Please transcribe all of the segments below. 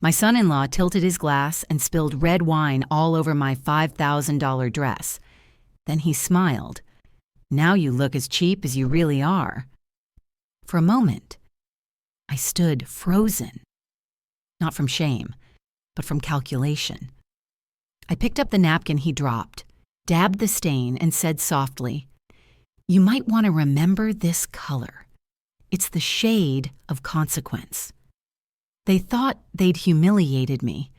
My son-in-law tilted his glass and spilled red wine all over my $5,000 dress. Then he smiled. "Now you look as cheap as you really are." For a moment, I stood frozen. Not from shame, but from calculation. I picked up the napkin he dropped, dabbed the stain, and said softly, "You might want to remember this color. It's the shade of consequence." They thought they'd humiliated me,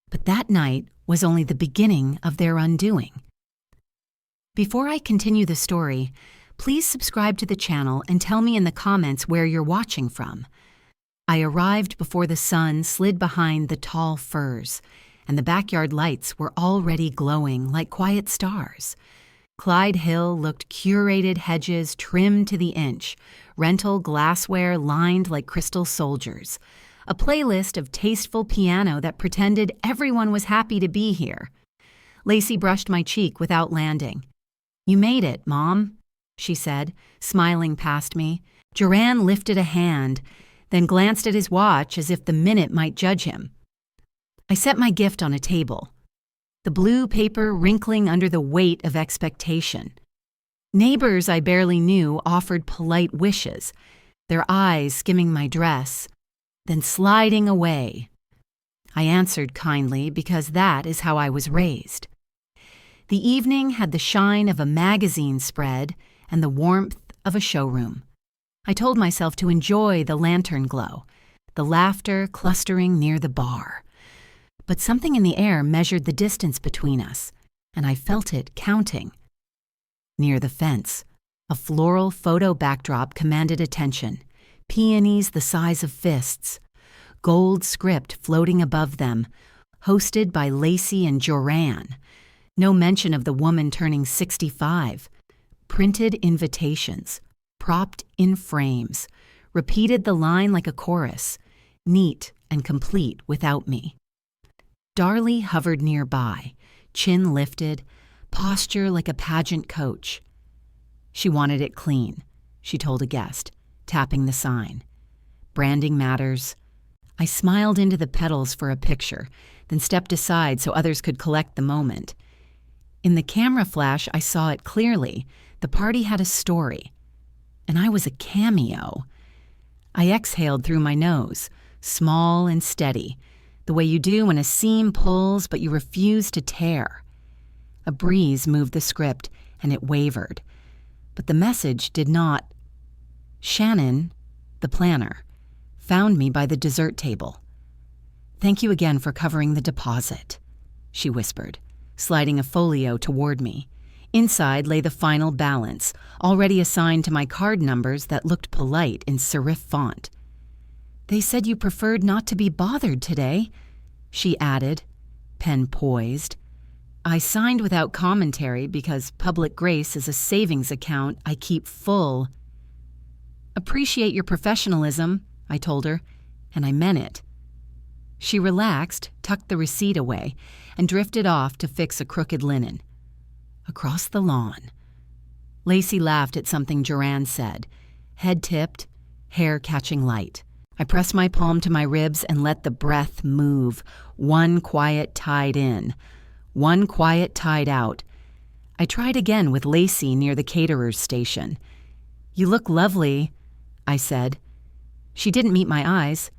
but that night was only the beginning of their undoing. Before I continue the story, please subscribe to the channel and tell me in the comments where you're watching from. I arrived before the sun slid behind the tall firs, and the backyard lights were already glowing like quiet stars. Clyde Hill looked curated hedges trimmed to the inch, rental glassware lined like crystal soldiers, a playlist of tasteful piano that pretended everyone was happy to be here. Lacey brushed my cheek without landing. "You made it, Mom," she said, smiling past me. Joran lifted a hand, then glanced at his watch as if the minute might judge him. I set my gift on a table, the blue paper wrinkling under the weight of expectation. Neighbors I barely knew offered polite wishes, their eyes skimming my dress, then sliding away. I answered kindly because that is how I was raised. The evening had the shine of a magazine spread and the warmth of a showroom. I told myself to enjoy the lantern glow, the laughter clustering near the bar. But something in the air measured the distance between us, and I felt it counting. Near the fence, a floral photo backdrop commanded attention, peonies the size of fists, gold script floating above them, hosted by Lacey and Joran. No mention of the woman turning 65. Printed invitations, propped in frames, repeated the line like a chorus, neat and complete without me. Darlie hovered nearby, chin lifted, posture like a pageant coach. She wanted it clean, she told a guest, tapping the sign. Branding matters. I smiled into the petals for a picture, then stepped aside so others could collect the moment. In the camera flash, I saw it clearly. The party had a story, and I was a cameo. I exhaled through my nose, small and steady, the way you do when a seam pulls but you refuse to tear. A breeze moved the script, and it wavered. But the message did not. Shannon, the planner, found me by the dessert table. "Thank you again for covering the deposit," she whispered, sliding a folio toward me. Inside lay the final balance, already assigned to my card numbers that looked polite in serif font. "They said you preferred not to be bothered today," she added, pen poised. I signed without commentary because Public Grace is a savings account I keep full. "Appreciate your professionalism," I told her, and I meant it. She relaxed, tucked the receipt away, and drifted off to fix a crooked linen. Across the lawn. Lacey laughed at something Joran said, head tipped, hair catching light. I pressed my palm to my ribs and let the breath move, one quiet tide in, one quiet tide out. I tried again with Lacey near the caterer's station. "You look lovely," I said. She didn't meet my eyes.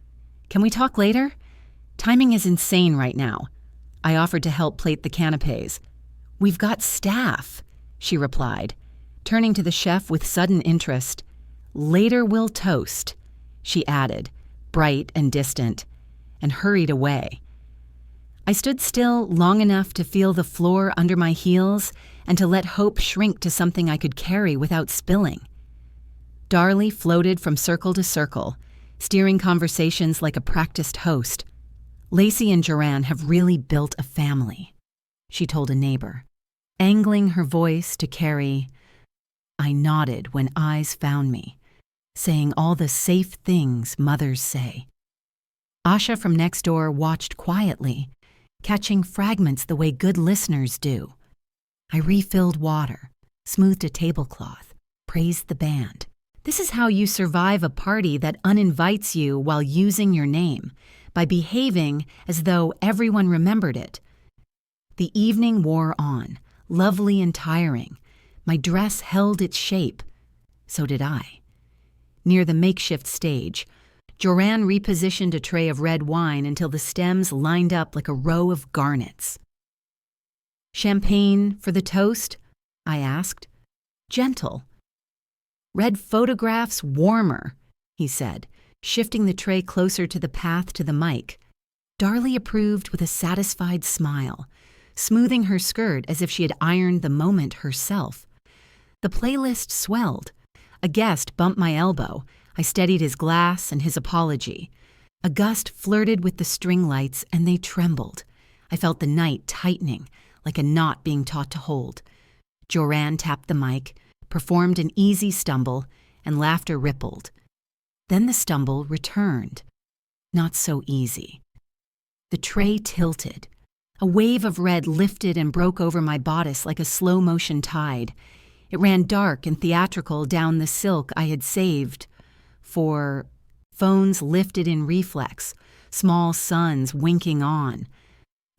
"Can we talk later? Timing is insane right now." I offered to help plate the canapes. "We've got staff," she replied, turning to the chef with sudden interest. "Later we'll toast," she added, bright and distant, and hurried away. I stood still long enough to feel the floor under my heels and to let hope shrink to something I could carry without spilling. Darlie floated from circle to circle, steering conversations like a practiced host. "Lacey and Joran have really built a family," she told a neighbor, angling her voice to carry. I nodded when eyes found me, saying all the safe things mothers say. Asha from next door watched quietly, catching fragments the way good listeners do. I refilled water, smoothed a tablecloth, praised the band. This is how you survive a party that uninvites you while using your name, by behaving as though everyone remembered it. The evening wore on, lovely and tiring. My dress held its shape. So did I. Near the makeshift stage, Joran repositioned a tray of red wine until the stems lined up like a row of garnets. "Champagne for the toast?" I asked. "Gentle." "Red photographs warmer," he said, shifting the tray closer to the path to the mic. Darlie approved with a satisfied smile, smoothing her skirt as if she had ironed the moment herself. The playlist swelled. A guest bumped my elbow. I steadied his glass and his apology. A gust flirted with the string lights, and they trembled. I felt the night tightening, like a knot being taught to hold. Joran tapped the mic, performed an easy stumble, and laughter rippled. Then the stumble returned. Not so easy. The tray tilted. A wave of red lifted and broke over my bodice like a slow-motion tide. It ran dark and theatrical down the silk I had saved for phones lifted in reflex, small suns winking on.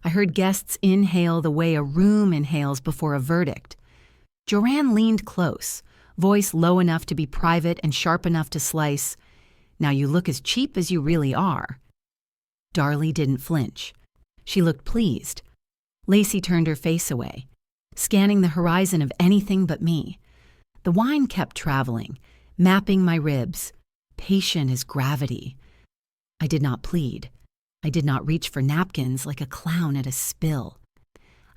I heard guests inhale the way a room inhales before a verdict. Joran leaned close, voice low enough to be private and sharp enough to slice. "Now you look as cheap as you really are." Darlie didn't flinch. She looked pleased. Lacey turned her face away, scanning the horizon of anything but me. The wine kept traveling, mapping my ribs, patient as gravity. I did not plead. I did not reach for napkins like a clown at a spill.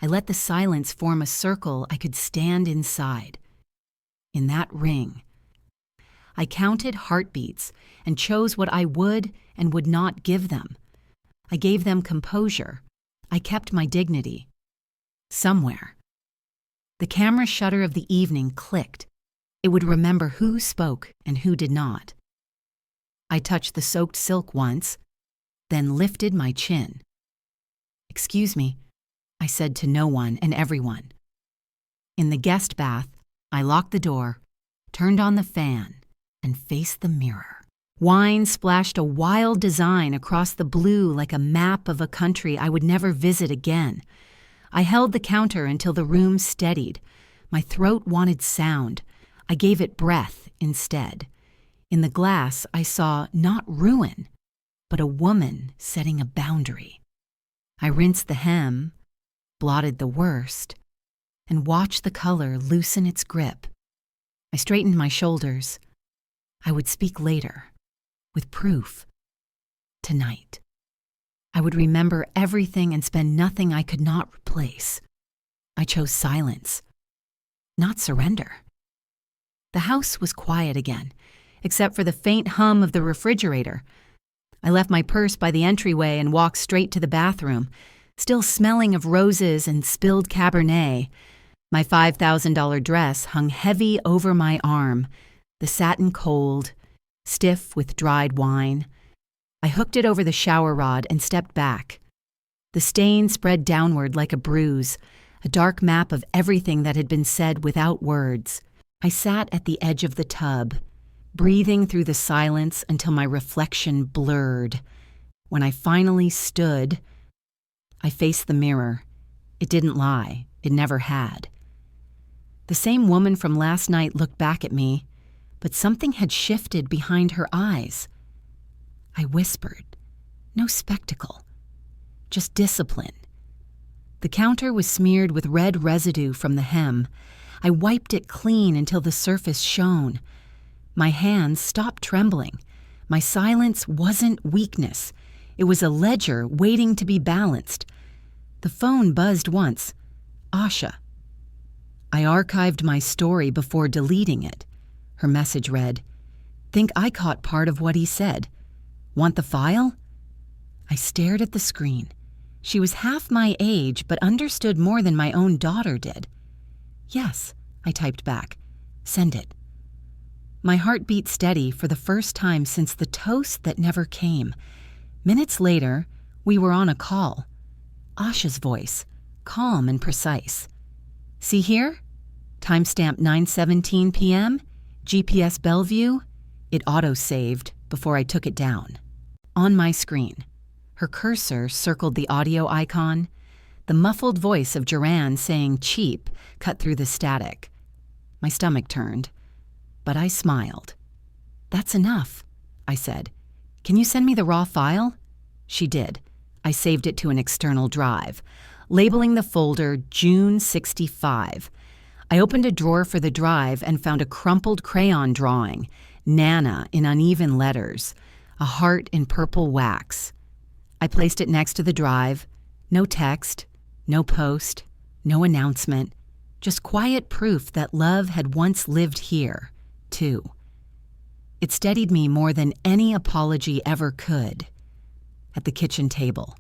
I let the silence form a circle I could stand inside. In that ring, I counted heartbeats and chose what I would and would not give them. I gave them composure. I kept my dignity. Somewhere, the camera shutter of the evening clicked. It would remember who spoke and who did not. I touched the soaked silk once, then lifted my chin. "Excuse me," I said to no one and everyone. In the guest bath, I locked the door, turned on the fan, and faced the mirror. Wine splashed a wild design across the blue like a map of a country I would never visit again. I held the counter until the room steadied. My throat wanted sound. I gave it breath instead. In the glass, I saw not ruin, but a woman setting a boundary. I rinsed the hem, blotted the worst, and watched the color loosen its grip. I straightened my shoulders. I would speak later, with proof. Tonight. I would remember everything and spend nothing I could not replace. I chose silence, not surrender. The house was quiet again, except for the faint hum of the refrigerator. I left my purse by the entryway and walked straight to the bathroom, still smelling of roses and spilled Cabernet. My $5,000 dress hung heavy over my arm, the satin cold, stiff with dried wine. I hooked it over the shower rod and stepped back. The stain spread downward like a bruise, a dark map of everything that had been said without words. I sat at the edge of the tub, breathing through the silence until my reflection blurred. When I finally stood, I faced the mirror. It didn't lie. It never had. The same woman from last night looked back at me, but something had shifted behind her eyes. I whispered, "No spectacle, just discipline." The counter was smeared with red residue from the hem. I wiped it clean until the surface shone. My hands stopped trembling. My silence wasn't weakness. It was a ledger waiting to be balanced. The phone buzzed once. Asha. I archived my story before deleting it. Her message read, "Think I caught part of what he said. Want the file?" I stared at the screen. She was half my age, but understood more than my own daughter did. "Yes," I typed back. "Send it." My heart beat steady for the first time since the toast that never came. Minutes later, we were on a call. Asha's voice, calm and precise. "See here? Timestamp 9:17 p.m., GPS Bellevue." It auto-saved before I took it down. On my screen, Her cursor circled the audio icon. The muffled voice of Joranne saying cheap cut through the static. My stomach turned, but I smiled. "That's enough," I said. "Can you send me the raw file?" She did. I saved it to an external drive, labeling the folder June 65. I opened a drawer for the drive and found a crumpled crayon drawing, Nana in uneven letters, a heart in purple wax. I placed it next to the drive. No text, no post, no announcement, just quiet proof that love had once lived here, too. It steadied me more than any apology ever could. At the kitchen table,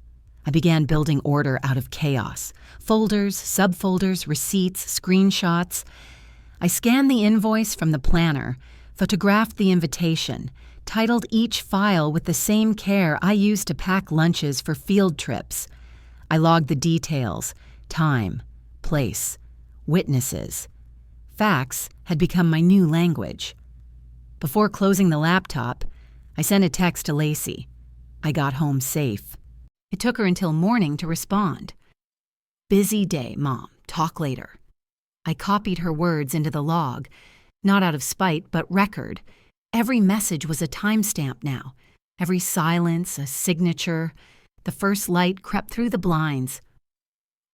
I began building order out of chaos. Folders, subfolders, receipts, screenshots. I scanned the invoice from the planner, photographed the invitation, titled each file with the same care I used to pack lunches for field trips. I logged the details, time, place, witnesses. Facts had become my new language. Before closing the laptop, I sent a text to Lacey. I got home safe. It took her until morning to respond. "Busy day, Mom. Talk later." I copied her words into the log, not out of spite, but record. Every message was a timestamp now. Every silence, a signature. The first light crept through the blinds.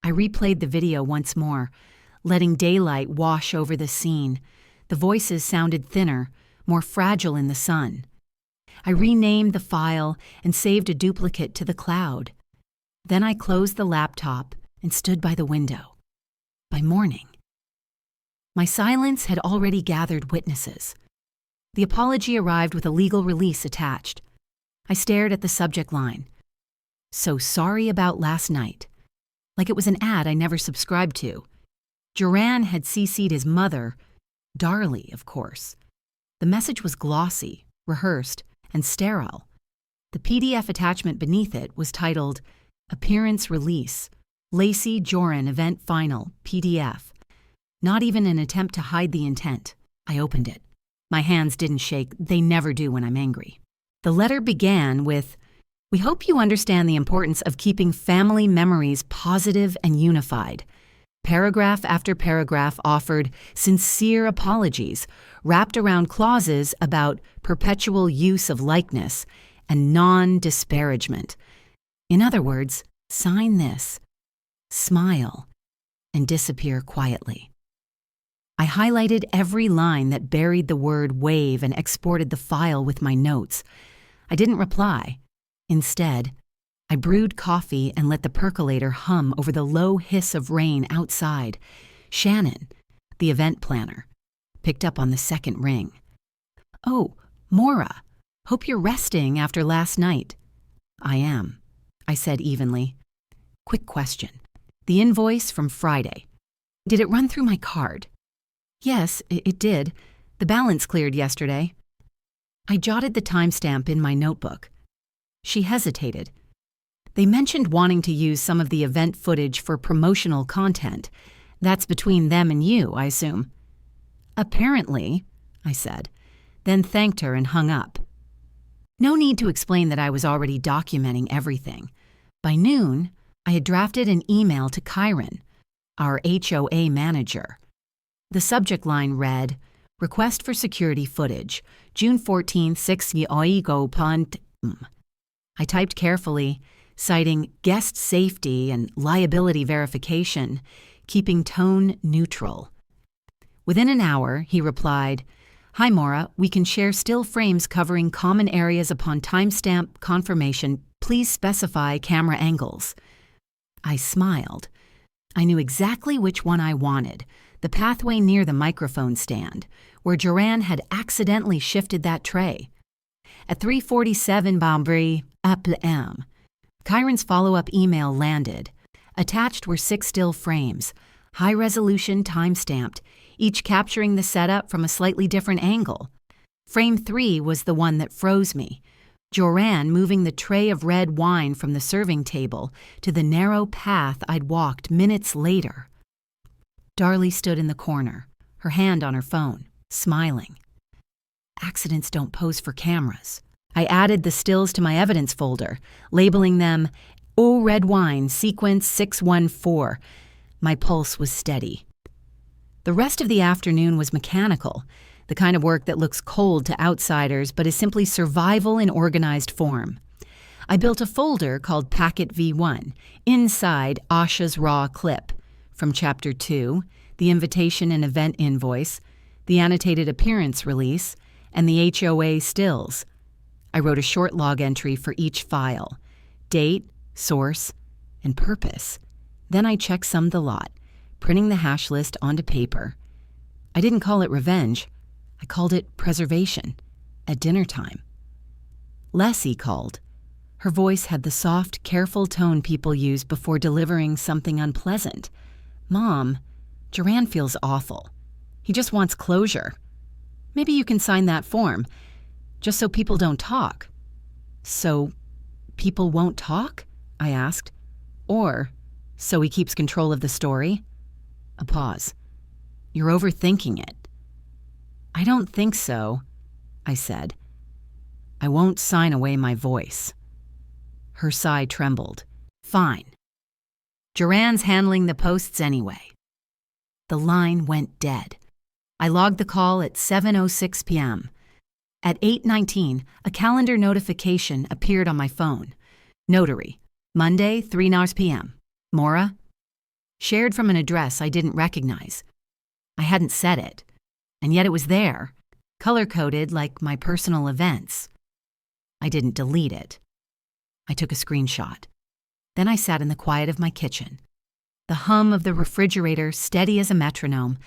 I replayed the video once more, letting daylight wash over the scene. The voices sounded thinner, more fragile in the sun. I renamed the file and saved a duplicate to the cloud. Then I closed the laptop and stood by the window. By morning, my silence had already gathered witnesses. The apology arrived with a legal release attached. I stared at the subject line. "So sorry about last night." Like it was an ad I never subscribed to. Joranne had CC'd his mother, Darlie, of course. The message was glossy, rehearsed, and sterile. The PDF attachment beneath it was titled, "Appearance Release, Lacey Joran Event Final, PDF." Not even an attempt to hide the intent. I opened it. My hands didn't shake. They never do when I'm angry. The letter began with, "We hope you understand the importance of keeping family memories positive and unified." Paragraph after paragraph offered sincere apologies, wrapped around clauses about perpetual use of likeness and non-disparagement. In other words, sign this, smile, and disappear quietly. I highlighted every line that buried the word wave and exported the file with my notes. I didn't reply. Instead, I brewed coffee and let the percolator hum over the low hiss of rain outside. Shannon, the event planner, picked up on the second ring. "Oh, Maura, hope you're resting after last night." "I am," I said evenly. "Quick question. The invoice from Friday. Did it run through my card?" "Yes, it did. The balance cleared yesterday." I jotted the timestamp in my notebook. She hesitated. "They mentioned wanting to use some of the event footage for promotional content. That's between them and you, I assume." "Apparently," I said, then thanked her and hung up. No need to explain that I was already documenting everything. By noon, I had drafted an email to Kyron, our HOA manager. The subject line read, "Request for security footage, June 14th, 6 Yoigo Punt." I typed carefully, citing guest safety and liability verification, keeping tone neutral. Within an hour, he replied, "Hi, Maura, we can share still frames covering common areas upon timestamp confirmation. Please specify camera angles." I smiled. I knew exactly which one I wanted, the pathway near the microphone stand, where Joranne had accidentally shifted that tray. At 3:47 Bambri, Apple-M, Kyron's follow-up email landed. Attached were 6 still frames, high-resolution time-stamped, each capturing the setup from a slightly different angle. Frame 3 was the one that froze me. Joranne moving the tray of red wine from the serving table to the narrow path I'd walked minutes later. Darlie stood in the corner, her hand on her phone, smiling. "Accidents don't pose for cameras," I added the stills to my evidence folder, labeling them O Red Wine Sequence 614. My pulse was steady. The rest of the afternoon was mechanical, the kind of work that looks cold to outsiders but is simply survival in organized form. I built a folder called Packet V1, inside Asha's raw clip, from Chapter 2, the invitation and event invoice, the annotated appearance release, and the HOA stills. I wrote a short log entry for each file, date, source, and purpose. Then I checksummed the lot, printing the hash list onto paper. I didn't call it revenge. I called it preservation, at dinner time. Leslie called. Her voice had the soft, careful tone people use before delivering something unpleasant. Mom, Duran feels awful. He just wants closure. Maybe you can sign that form, just so people don't talk. So, people won't talk? I asked. Or, so he keeps control of the story? A pause. You're overthinking it. I don't think so, I said. I won't sign away my voice. Her sigh trembled. Fine. Duran's handling the posts anyway. The line went dead. I logged the call at 7:06 p.m. At 8:19, a calendar notification appeared on my phone. Notary, Monday, 3:00 p.m. Mora? Shared from an address I didn't recognize. I hadn't said it, and yet it was there, color-coded like my personal events. I didn't delete it. I took a screenshot. Then I sat in the quiet of my kitchen, the hum of the refrigerator steady as a metronome,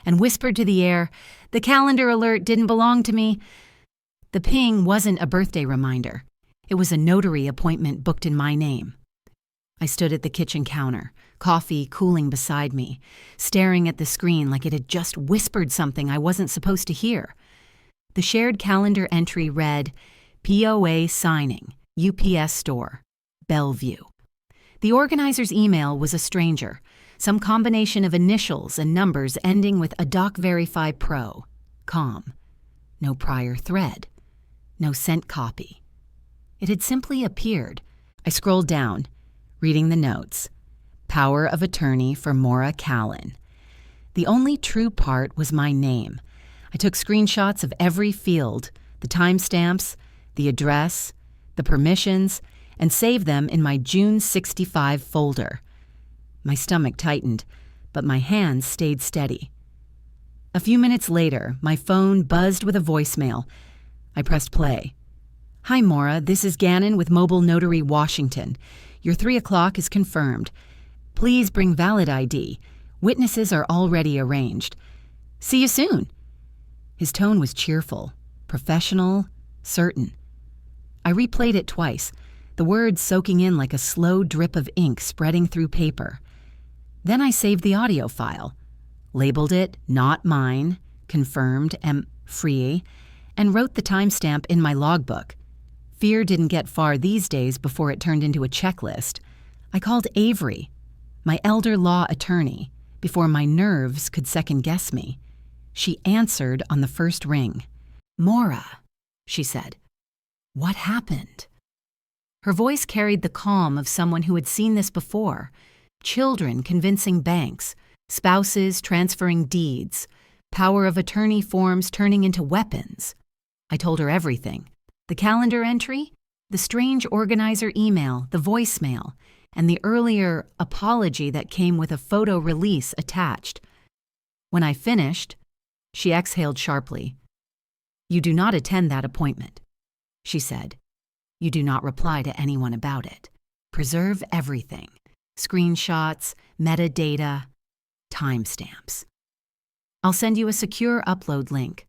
and whispered to the air, "The calendar alert didn't belong to me." The ping wasn't a birthday reminder. It was a notary appointment booked in my name. I stood at the kitchen counter, coffee cooling beside me, staring at the screen like it had just whispered something I wasn't supposed to hear. The shared calendar entry read, POA signing, UPS store, Bellevue. The organizer's email was a stranger, some combination of initials and numbers ending with a DocVerify Pro, com. No prior thread. No sent copy. It had simply appeared. I scrolled down, reading the notes. Power of attorney for Maura Callan. The only true part was my name. I took screenshots of every field, the timestamps, the address, the permissions, and saved them in my June 65 folder. My stomach tightened, but my hands stayed steady. A few minutes later, my phone buzzed with a voicemail. I pressed play. Hi, Maura. This is Gannon with Mobile Notary Washington. Your 3:00 is confirmed. Please bring valid ID. Witnesses are already arranged. See you soon. His tone was cheerful, professional, certain. I replayed it twice, the words soaking in like a slow drip of ink spreading through paper. Then I saved the audio file, labeled it Not Mine, confirmed free, and wrote the timestamp in my logbook. Fear didn't get far these days before it turned into a checklist. I called Avery, my elder law attorney, before my nerves could second-guess me. She answered on the first ring. Maura, she said. What happened? Her voice carried the calm of someone who had seen this before. Children convincing banks, spouses transferring deeds, power of attorney forms turning into weapons. I told her everything. The calendar entry, the strange organizer email, the voicemail, and the earlier apology that came with a photo release attached. When I finished, she exhaled sharply. You do not attend that appointment, she said. You do not reply to anyone about it. Preserve everything. Screenshots, metadata, timestamps. I'll send you a secure upload link.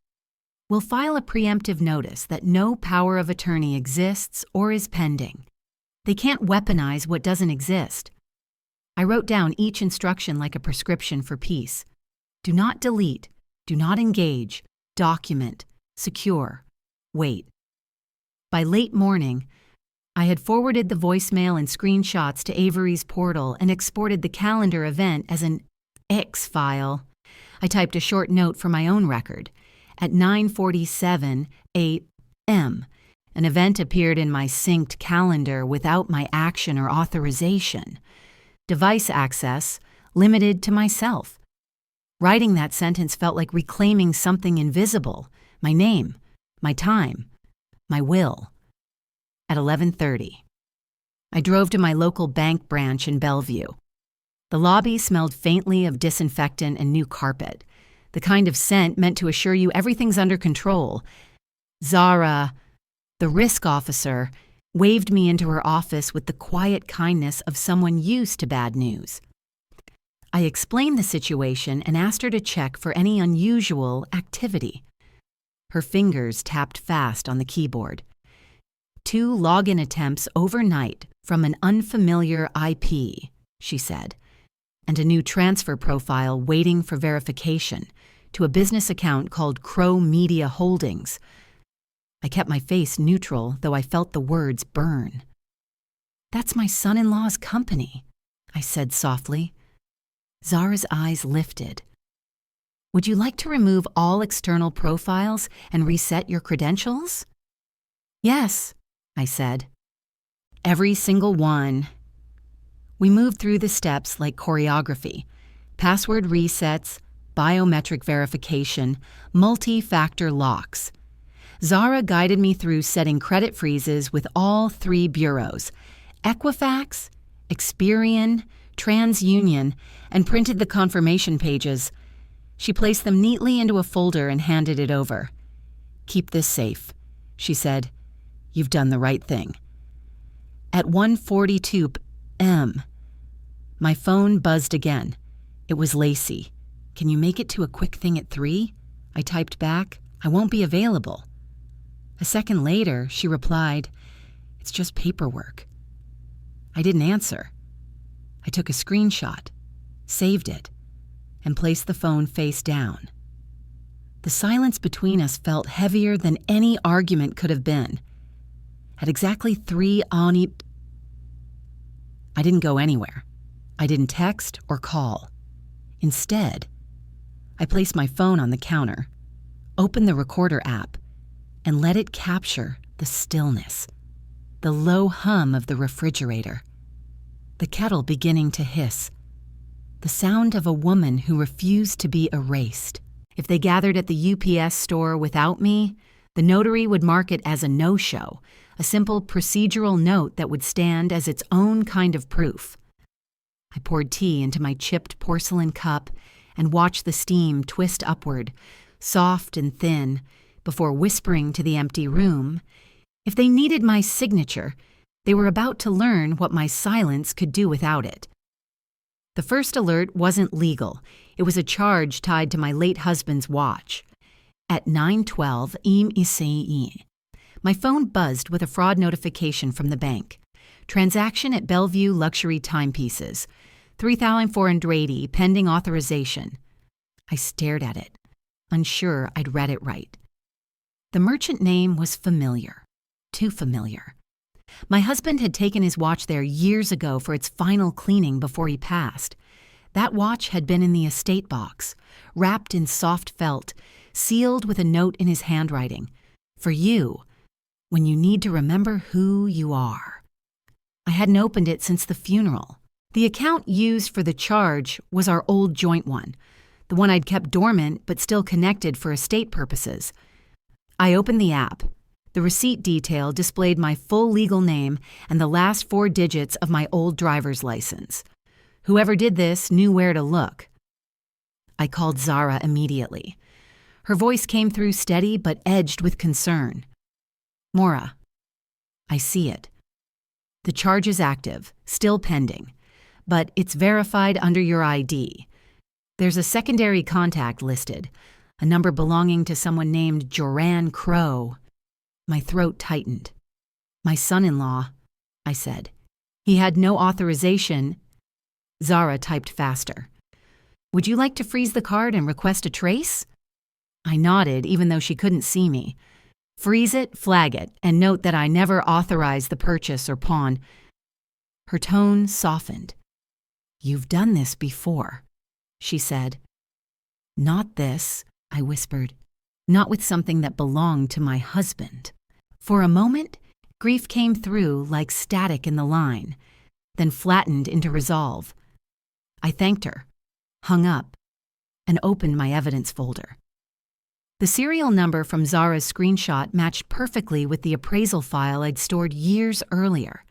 We'll file a preemptive notice that no power of attorney exists or is pending. They can't weaponize what doesn't exist. I wrote down each instruction like a prescription for peace. Do not delete, do not engage, document, secure, wait. By late morning, I had forwarded the voicemail and screenshots to Avery's portal and exported the calendar event as an X file. I typed a short note for my own record at 9:47 a.m. An event appeared in my synced calendar without my action or authorization. Device access limited to myself. Writing that sentence felt like reclaiming something invisible, my name, my time, my will. At 11:30, I drove to my local bank branch in Bellevue. The lobby smelled faintly of disinfectant and new carpet, the kind of scent meant to assure you everything's under control. Zara, the risk officer, waved me into her office with the quiet kindness of someone used to bad news. I explained the situation and asked her to check for any unusual activity. Her fingers tapped fast on the keyboard. 2 login attempts overnight from an unfamiliar IP, she said, and a new transfer profile waiting for verification to a business account called Crow Media Holdings. I kept my face neutral, though I felt the words burn. "That's my son-in-law's company," I said softly. Zara's eyes lifted. "Would you like to remove all external profiles and reset your credentials?" "Yes," I said. "Every single one." We moved through the steps like choreography. Password resets, biometric verification, multi-factor locks. Zara guided me through setting credit freezes with all 3 bureaus, Equifax, Experian, TransUnion, and printed the confirmation pages. She placed them neatly into a folder and handed it over. "Keep this safe," she said. "You've done the right thing." At 1:42 p.m., my phone buzzed again. It was Lacey. "Can you make it to a quick thing at 3? I typed back, "I won't be available." A second later, she replied, "It's just paperwork." I didn't answer. I took a screenshot, saved it, and placed the phone face down. The silence between us felt heavier than any argument could have been. At exactly 3 on I didn't go anywhere. I didn't text or call. Instead, I placed my phone on the counter, opened the recorder app, and let it capture the stillness, the low hum of the refrigerator, the kettle beginning to hiss, the sound of a woman who refused to be erased. If they gathered at the UPS store without me, the notary would mark it as a no-show, a simple procedural note that would stand as its own kind of proof. I poured tea into my chipped porcelain cup and watched the steam twist upward, soft and thin, before whispering to the empty room. If they needed my signature, they were about to learn what my silence could do without it. The first alert wasn't legal. It was a charge tied to my late husband's watch. At 9:12 im. My phone buzzed with a fraud notification from the bank. Transaction at Bellevue Luxury Timepieces. $3,480 pending authorization. I stared at it, unsure I'd read it right. The merchant name was familiar, too familiar. My husband had taken his watch there years ago for its final cleaning before he passed. That watch had been in the estate box, wrapped in soft felt, sealed with a note in his handwriting. "For you, when you need to remember who you are." I hadn't opened it since the funeral. The account used for the charge was our old joint one, the one I'd kept dormant but still connected for estate purposes. I opened the app. The receipt detail displayed my full legal name and the last 4 digits of my old driver's license. Whoever did this knew where to look. I called Zara immediately. Her voice came through steady but edged with concern. "Maura, I see it. The charge is active, still pending, but it's verified under your ID. There's a secondary contact listed, a number belonging to someone named Joran Crow." My throat tightened. "My son-in-law," I said. "He had no authorization." Zara typed faster. "Would you like to freeze the card and request a trace?" I nodded, even though she couldn't see me. "Freeze it, flag it, and note that I never authorized the purchase or pawn." Her tone softened. "You've done this before," she said. "Not this," I whispered. "Not with something that belonged to my husband." For a moment, grief came through like static in the line, then flattened into resolve. I thanked her, hung up, and opened my evidence folder. The serial number from Zara's screenshot matched perfectly with the appraisal file I'd stored years earlier.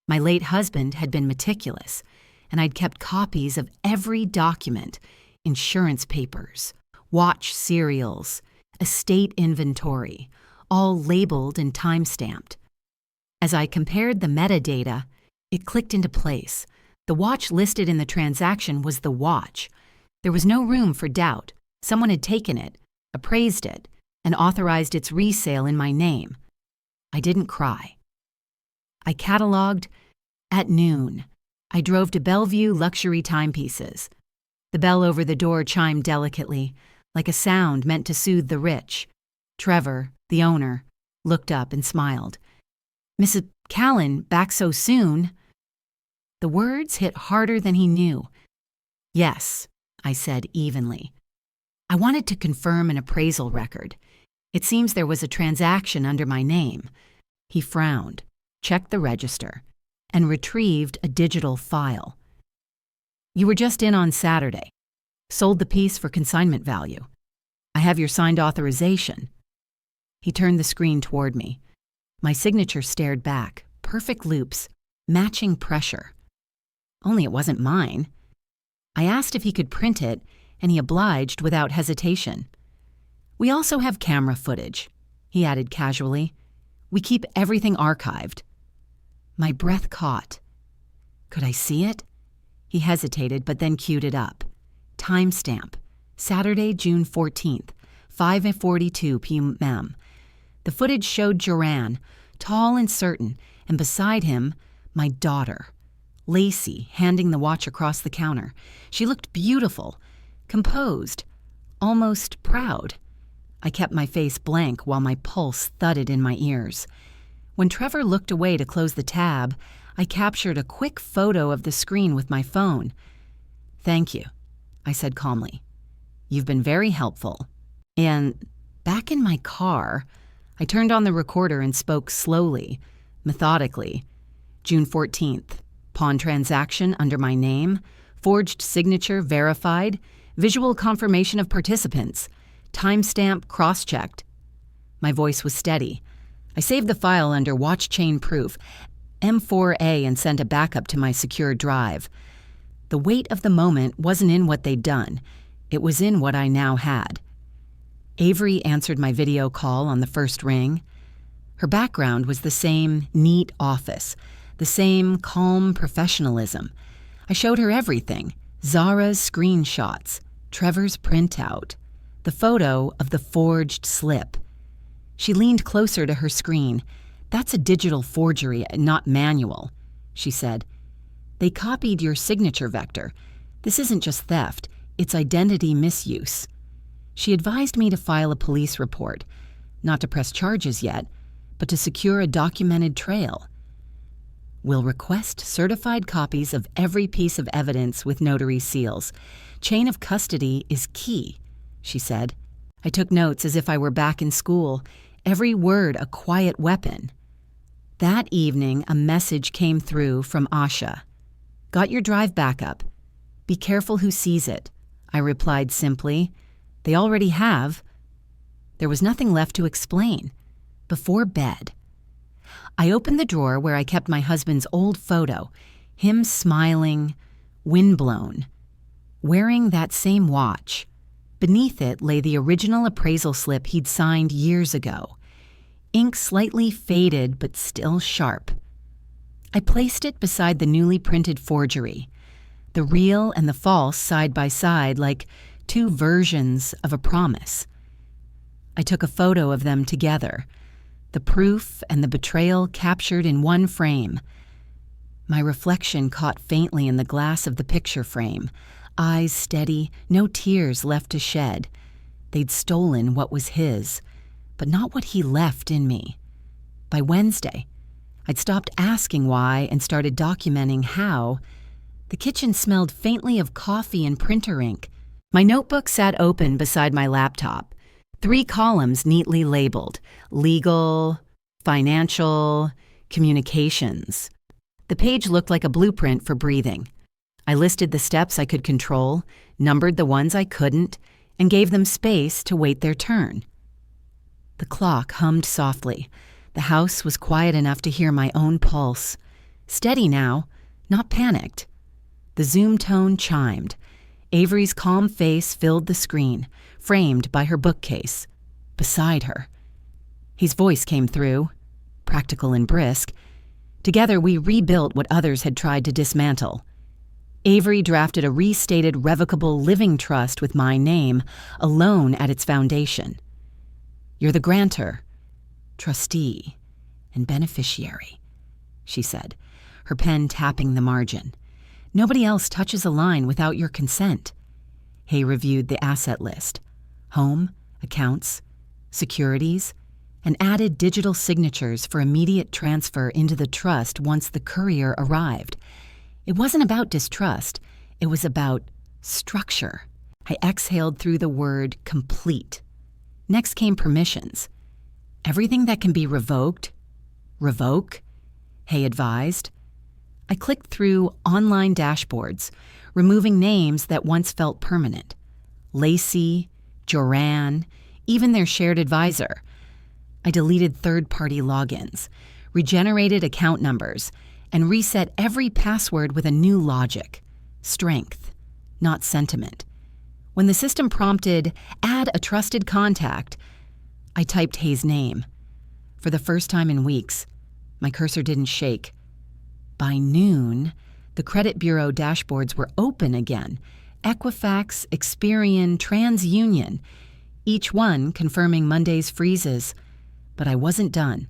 My late husband had been meticulous, and I'd kept copies of every document: insurance papers, watch serials, estate inventory, all labeled and time-stamped. As I compared the metadata, it clicked into place. The watch listed in the transaction was the watch. There was no room for doubt. Someone had taken it, appraised it, and authorized its resale in my name. I didn't cry. I cataloged. At noon, I drove to Bellevue Luxury Timepieces. The bell over the door chimed delicately, like a sound meant to soothe the rich. Trevor, the owner, looked up and smiled. "Mrs. Callan, back so soon?" The words hit harder than he knew. "Yes," I said evenly. "I wanted to confirm an appraisal record. It seems there was a transaction under my name." He frowned, checked the register, and retrieved a digital file. "You were just in on Saturday. Sold the piece for consignment value. I have your signed authorization." He turned the screen toward me. My signature stared back, perfect loops, matching pressure. Only it wasn't mine. I asked if he could print it, and he obliged without hesitation. "We also have camera footage," he added casually. "We keep everything archived." My breath caught. Could I see it? He hesitated, but then queued it up. Timestamp: Saturday, June 14th, 5:42 p.m. The footage showed Joran, tall and certain, and beside him, my daughter, Lacey, handing the watch across the counter. She looked beautiful, composed, almost proud. I kept my face blank while my pulse thudded in my ears. When Trevor looked away to close the tab, I captured a quick photo of the screen with my phone. "Thank you," I said calmly. "You've been very helpful." And back in my car, I turned on the recorder and spoke slowly, methodically. June 14th, pawn transaction under my name, forged signature verified, visual confirmation of participants, timestamp cross-checked. My voice was steady. I saved the file under watch chain proof, M4A, and sent a backup to my secure drive. The weight of the moment wasn't in what they'd done. It was in what I now had. Avery answered my video call on the first ring. Her background was the same neat office, the same calm professionalism. I showed her everything: Zara's screenshots, Trevor's printout, the photo of the forged slip. She leaned closer to her screen. "That's a digital forgery, not manual," she said. "They copied your signature vector. This isn't just theft, it's identity misuse." She advised me to file a police report, not to press charges yet, but to secure a documented trail. "We'll request certified copies of every piece of evidence with notary seals. Chain of custody is key," she said. I took notes as if I were back in school, every word a quiet weapon. That evening, a message came through from Asha. "Got your drive back up. Be careful who sees it," I replied simply. "They already have." There was nothing left to explain. Before bed, I opened the drawer where I kept my husband's old photo, him smiling, windblown, wearing that same watch. Beneath it lay the original appraisal slip he'd signed years ago, ink slightly faded but still sharp. I placed it beside the newly printed forgery, the real and the false side by side like two versions of a promise. I took a photo of them together, the proof and the betrayal captured in one frame. My reflection caught faintly in the glass of the picture frame, eyes steady, no tears left to shed. They'd stolen what was his, but not what he left in me. By Wednesday, I'd stopped asking why and started documenting how. The kitchen smelled faintly of coffee and printer ink. My notebook sat open beside my laptop, 3 columns neatly labeled: legal, financial, communications. The page looked like a blueprint for breathing. I listed the steps I could control, numbered the ones I couldn't, and gave them space to wait their turn. The clock hummed softly. The house was quiet enough to hear my own pulse. Steady now, not panicked. The Zoom tone chimed. Avery's calm face filled the screen, framed by her bookcase. Beside her. His voice came through, practical and brisk. Together we rebuilt what others had tried to dismantle. Avery drafted a restated revocable living trust with my name, alone at its foundation. You're the grantor, trustee, and beneficiary, she said, her pen tapping the margin. Nobody else touches a line without your consent. Hay reviewed the asset list. Home, accounts, securities, and added digital signatures for immediate transfer into the trust once the courier arrived. It wasn't about distrust. It was about structure. I exhaled through the word complete. Next came permissions. Everything that can be revoked, revoke, Hay advised. I clicked through online dashboards, removing names that once felt permanent. Lacey, Joran, even their shared advisor. I deleted third-party logins, regenerated account numbers, and reset every password with a new logic. Strength, not sentiment. When the system prompted, "Add a trusted contact," I typed Hay's name. For the first time in weeks, my cursor didn't shake. By noon, the credit bureau dashboards were open again. Equifax, Experian, TransUnion, each one confirming Monday's freezes. But I wasn't done.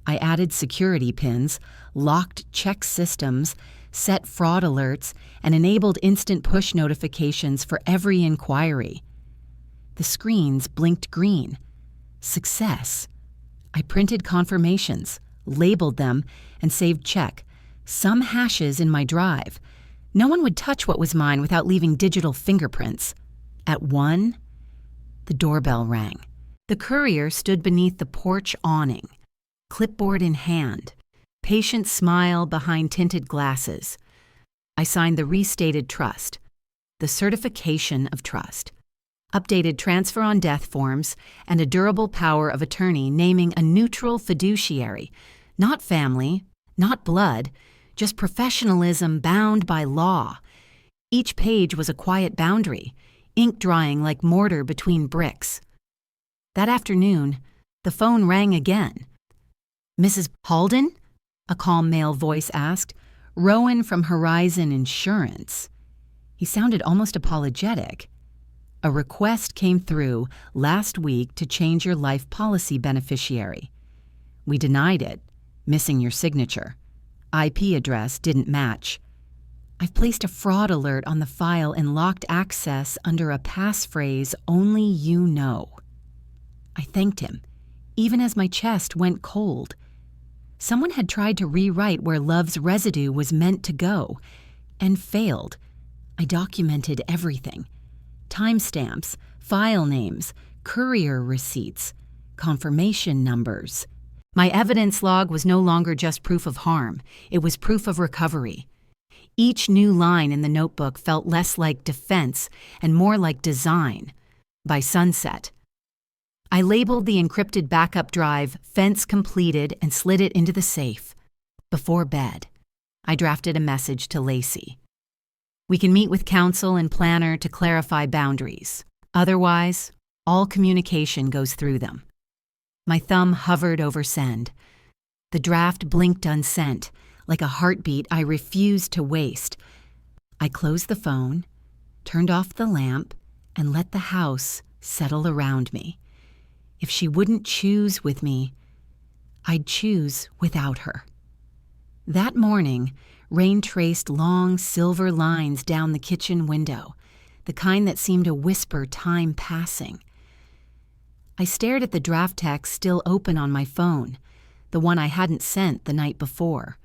I added security pins, locked check systems, set fraud alerts, and enabled instant push notifications for every inquiry. The screens blinked green. Success. I printed confirmations, labeled them, and saved check. Some hashes in my drive. No one would touch what was mine without leaving digital fingerprints. At 1, the doorbell rang. The courier stood beneath the porch awning, clipboard in hand, patient smile behind tinted glasses. I signed the restated trust, the certification of trust, updated transfer on death forms, and a durable power of attorney naming a neutral fiduciary, not family, not blood, just professionalism bound by law. Each page was a quiet boundary, ink drying like mortar between bricks. That afternoon, the phone rang again. "Mrs. Halden?" a calm male voice asked. "Rowan from Horizon Insurance." He sounded almost apologetic. "A request came through last week to change your life policy beneficiary. We denied it, missing your signature. IP address didn't match. I've placed a fraud alert on the file and locked access under a passphrase only you know." I thanked him, even as my chest went cold. Someone had tried to rewrite where love's residue was meant to go, and failed. I documented everything. Timestamps, file names, courier receipts, confirmation numbers. My evidence log was no longer just proof of harm. It was proof of recovery. Each new line in the notebook felt less like defense and more like design. By sunset, I labeled the encrypted backup drive "Fence Completed" and slid it into the safe. Before bed, I drafted a message to Lacey. "We can meet with counsel and planner to clarify boundaries. Otherwise, all communication goes through them." My thumb hovered over send. The draft blinked unsent, like a heartbeat I refused to waste. I closed the phone, turned off the lamp, and let the house settle around me. If she wouldn't choose with me, I'd choose without her. That morning, rain traced long silver lines down the kitchen window, the kind that seemed to whisper time passing. I stared at the draft text still open on my phone, the one I hadn't sent the night before.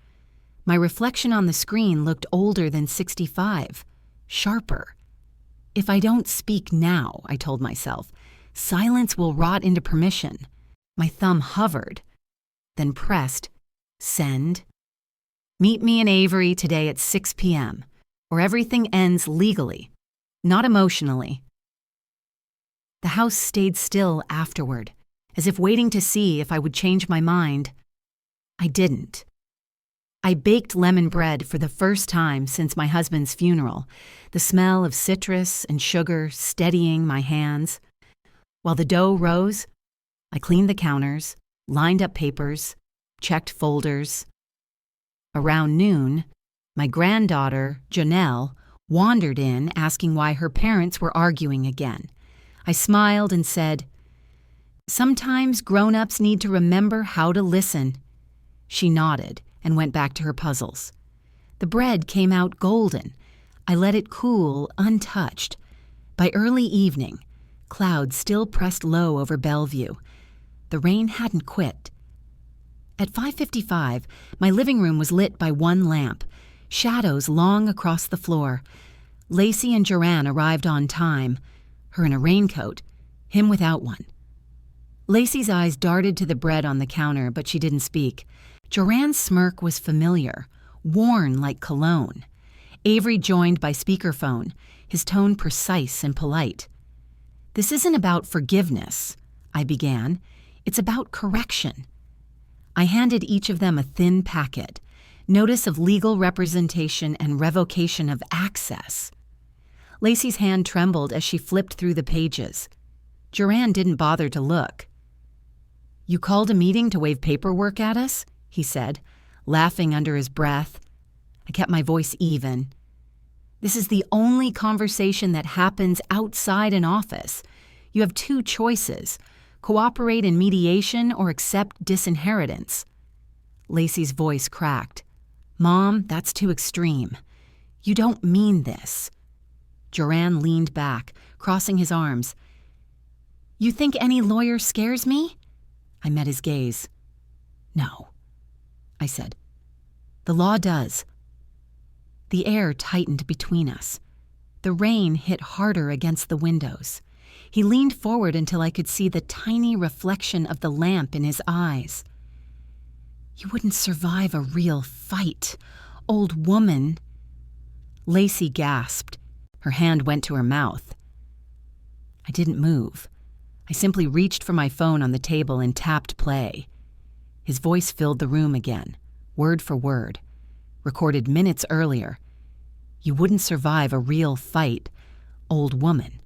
My reflection on the screen looked older than 65, sharper. If I don't speak now, I told myself, silence will rot into permission. My thumb hovered. then pressed send. Meet me in Avery today at 6 p.m., or everything ends legally, not emotionally. The house stayed still afterward, as if waiting to see if I would change my mind. I didn't. I baked lemon bread for the first time since my husband's funeral, the smell of citrus and sugar steadying my hands. While the dough rose, I cleaned the counters, lined up papers, checked folders. Around noon, my granddaughter, Janelle, wandered in asking why her parents were arguing again. I smiled and said, "Sometimes grown-ups need to remember how to listen." She nodded and went back to her puzzles. The bread came out golden. I let it cool untouched. By early evening, clouds still pressed low over Bellevue. The rain hadn't quit. At 5:55, my living room was lit by one lamp, shadows long across the floor. Lacey and Joanne arrived on time, her in a raincoat, him without one. Lacey's eyes darted to the bread on the counter, but she didn't speak. Joanne's smirk was familiar, worn like cologne. Avery joined by speakerphone, his tone precise and polite. "This isn't about forgiveness," I began. "It's about correction." I handed each of them a thin packet, notice of legal representation and revocation of access. Lacey's hand trembled as she flipped through the pages. Joanne didn't bother to look. "You called a meeting to wave paperwork at us?" he said, laughing under his breath. I kept my voice even. "This is the only conversation that happens outside an office. You have two choices: cooperate in mediation or accept disinheritance." Lacey's voice cracked. "Mom, that's too extreme. You don't mean this." Joanne leaned back, crossing his arms. "You think any lawyer scares me?" I met his gaze. "No," I said. "The law does." The air tightened between us. The rain hit harder against the windows. He leaned forward until I could see the tiny reflection of the lamp in his eyes. "You wouldn't survive a real fight, old woman." Lacey gasped. Her hand went to her mouth. I didn't move. I simply reached for my phone on the table and tapped play. His voice filled the room again, word for word, recorded minutes earlier. "You wouldn't survive a real fight, old woman."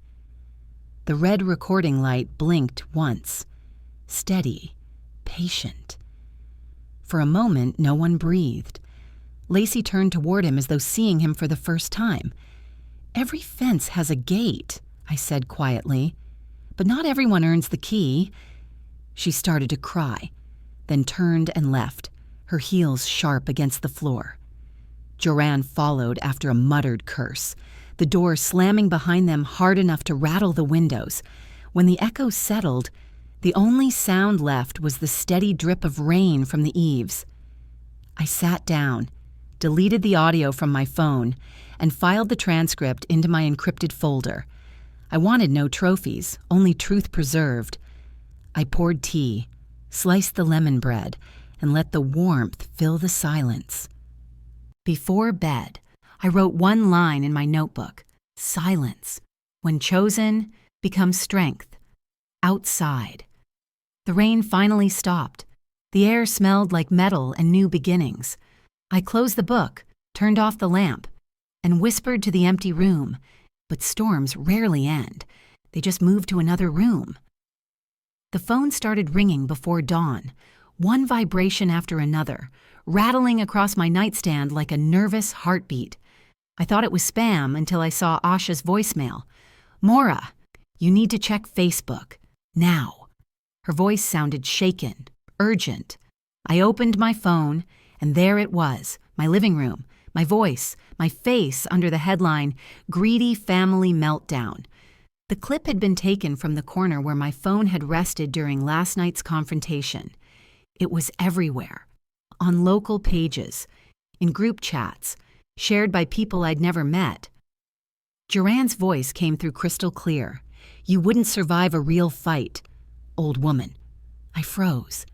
The red recording light blinked once, steady, patient. For a moment, no one breathed. Lacey turned toward him as though seeing him for the first time. "Every fence has a gate," I said quietly, "but not everyone earns the key." She started to cry, then turned and left, her heels sharp against the floor. Joanne followed after a muttered curse, the door slamming behind them hard enough to rattle the windows. When the echo settled, the only sound left was the steady drip of rain from the eaves. I sat down, deleted the audio from my phone, and filed the transcript into my encrypted folder. I wanted no trophies, only truth preserved. I poured tea, sliced the lemon bread, and let the warmth fill the silence. Before bed, I wrote one line in my notebook: silence, when chosen, becomes strength. Outside. The rain finally stopped. The air smelled like metal and new beginnings. I closed the book, turned off the lamp, and whispered to the empty room. But storms rarely end. They just move to another room. The phone started ringing before dawn, one vibration after another, rattling across my nightstand like a nervous heartbeat. I thought it was spam until I saw Asha's voicemail. "Maura, you need to check Facebook. Now." Her voice sounded shaken, urgent. I opened my phone, and there it was, my living room, my voice, my face under the headline, "Greedy Family Meltdown." The clip had been taken from the corner where my phone had rested during last night's confrontation. It was everywhere, on local pages, in group chats, shared by people I'd never met. Joanne's voice came through crystal clear. "You wouldn't survive a real fight, old woman." I froze.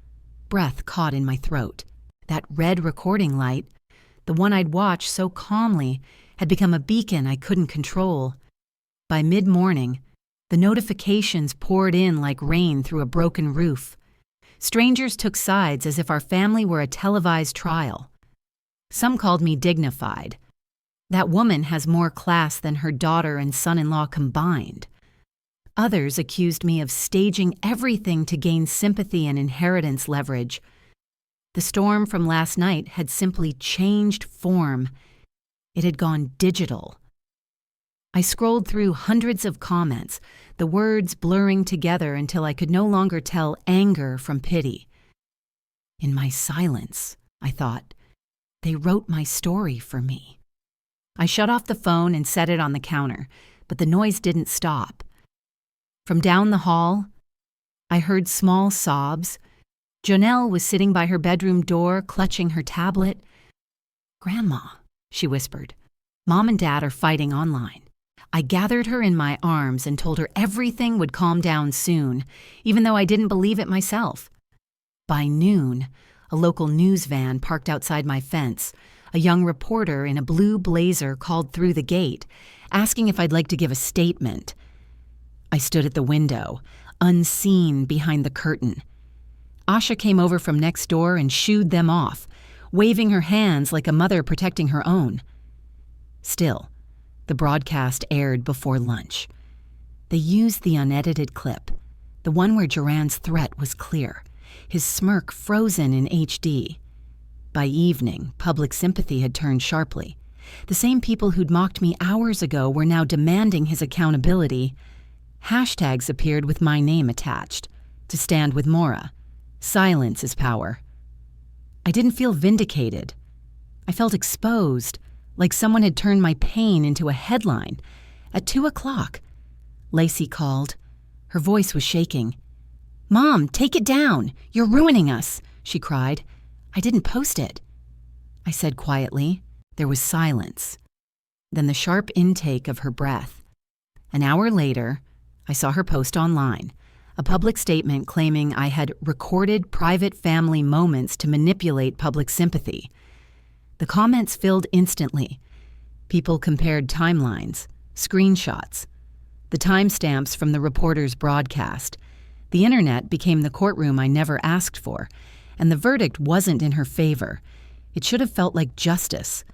breath caught in my throat. That red recording light, the one I'd watched so calmly, had become a beacon I couldn't control. By mid-morning, the notifications poured in like rain through a broken roof. Strangers took sides as if our family were a televised trial. Some called me dignified. That woman has more class than her daughter and son-in-law combined. Others accused me of staging everything to gain sympathy and inheritance leverage. The storm from last night had simply changed form. It had gone digital. I scrolled through hundreds of comments, the words blurring together until I could no longer tell anger from pity. In my silence, I thought, they wrote my story for me. I shut off the phone and set it on the counter, but the noise didn't stop. From down the hall, I heard small sobs. Jonelle was sitting by her bedroom door, clutching her tablet. "Grandma," she whispered, "Mom and Dad are fighting online." I gathered her in my arms and told her everything would calm down soon, even though I didn't believe it myself. By noon, a local news van parked outside my fence. A young reporter in a blue blazer called through the gate, asking if I'd like to give a statement. I stood at the window, unseen behind the curtain. Asha came over from next door and shooed them off, waving her hands like a mother protecting her own. Still, the broadcast aired before lunch. They used the unedited clip, the one where Duran's threat was clear, his smirk frozen in HD. By evening, public sympathy had turned sharply. The same people who'd mocked me hours ago were now demanding his accountability. Hashtags appeared with my name attached, to stand with Maura. Silence is power. I didn't feel vindicated. I felt exposed, like someone had turned my pain into a headline. At 2:00, Lacey called. Her voice was shaking. "Mom, take it down! You're ruining us!" she cried. "I didn't post it," I said quietly. There was silence. Then the sharp intake of her breath. An hour later, I saw her post online, a public statement claiming I had recorded private family moments to manipulate public sympathy. The comments filled instantly. People compared timelines, screenshots, the timestamps from the reporter's broadcast. The internet became the courtroom I never asked for, and the verdict wasn't in her favor. It should have felt like justice,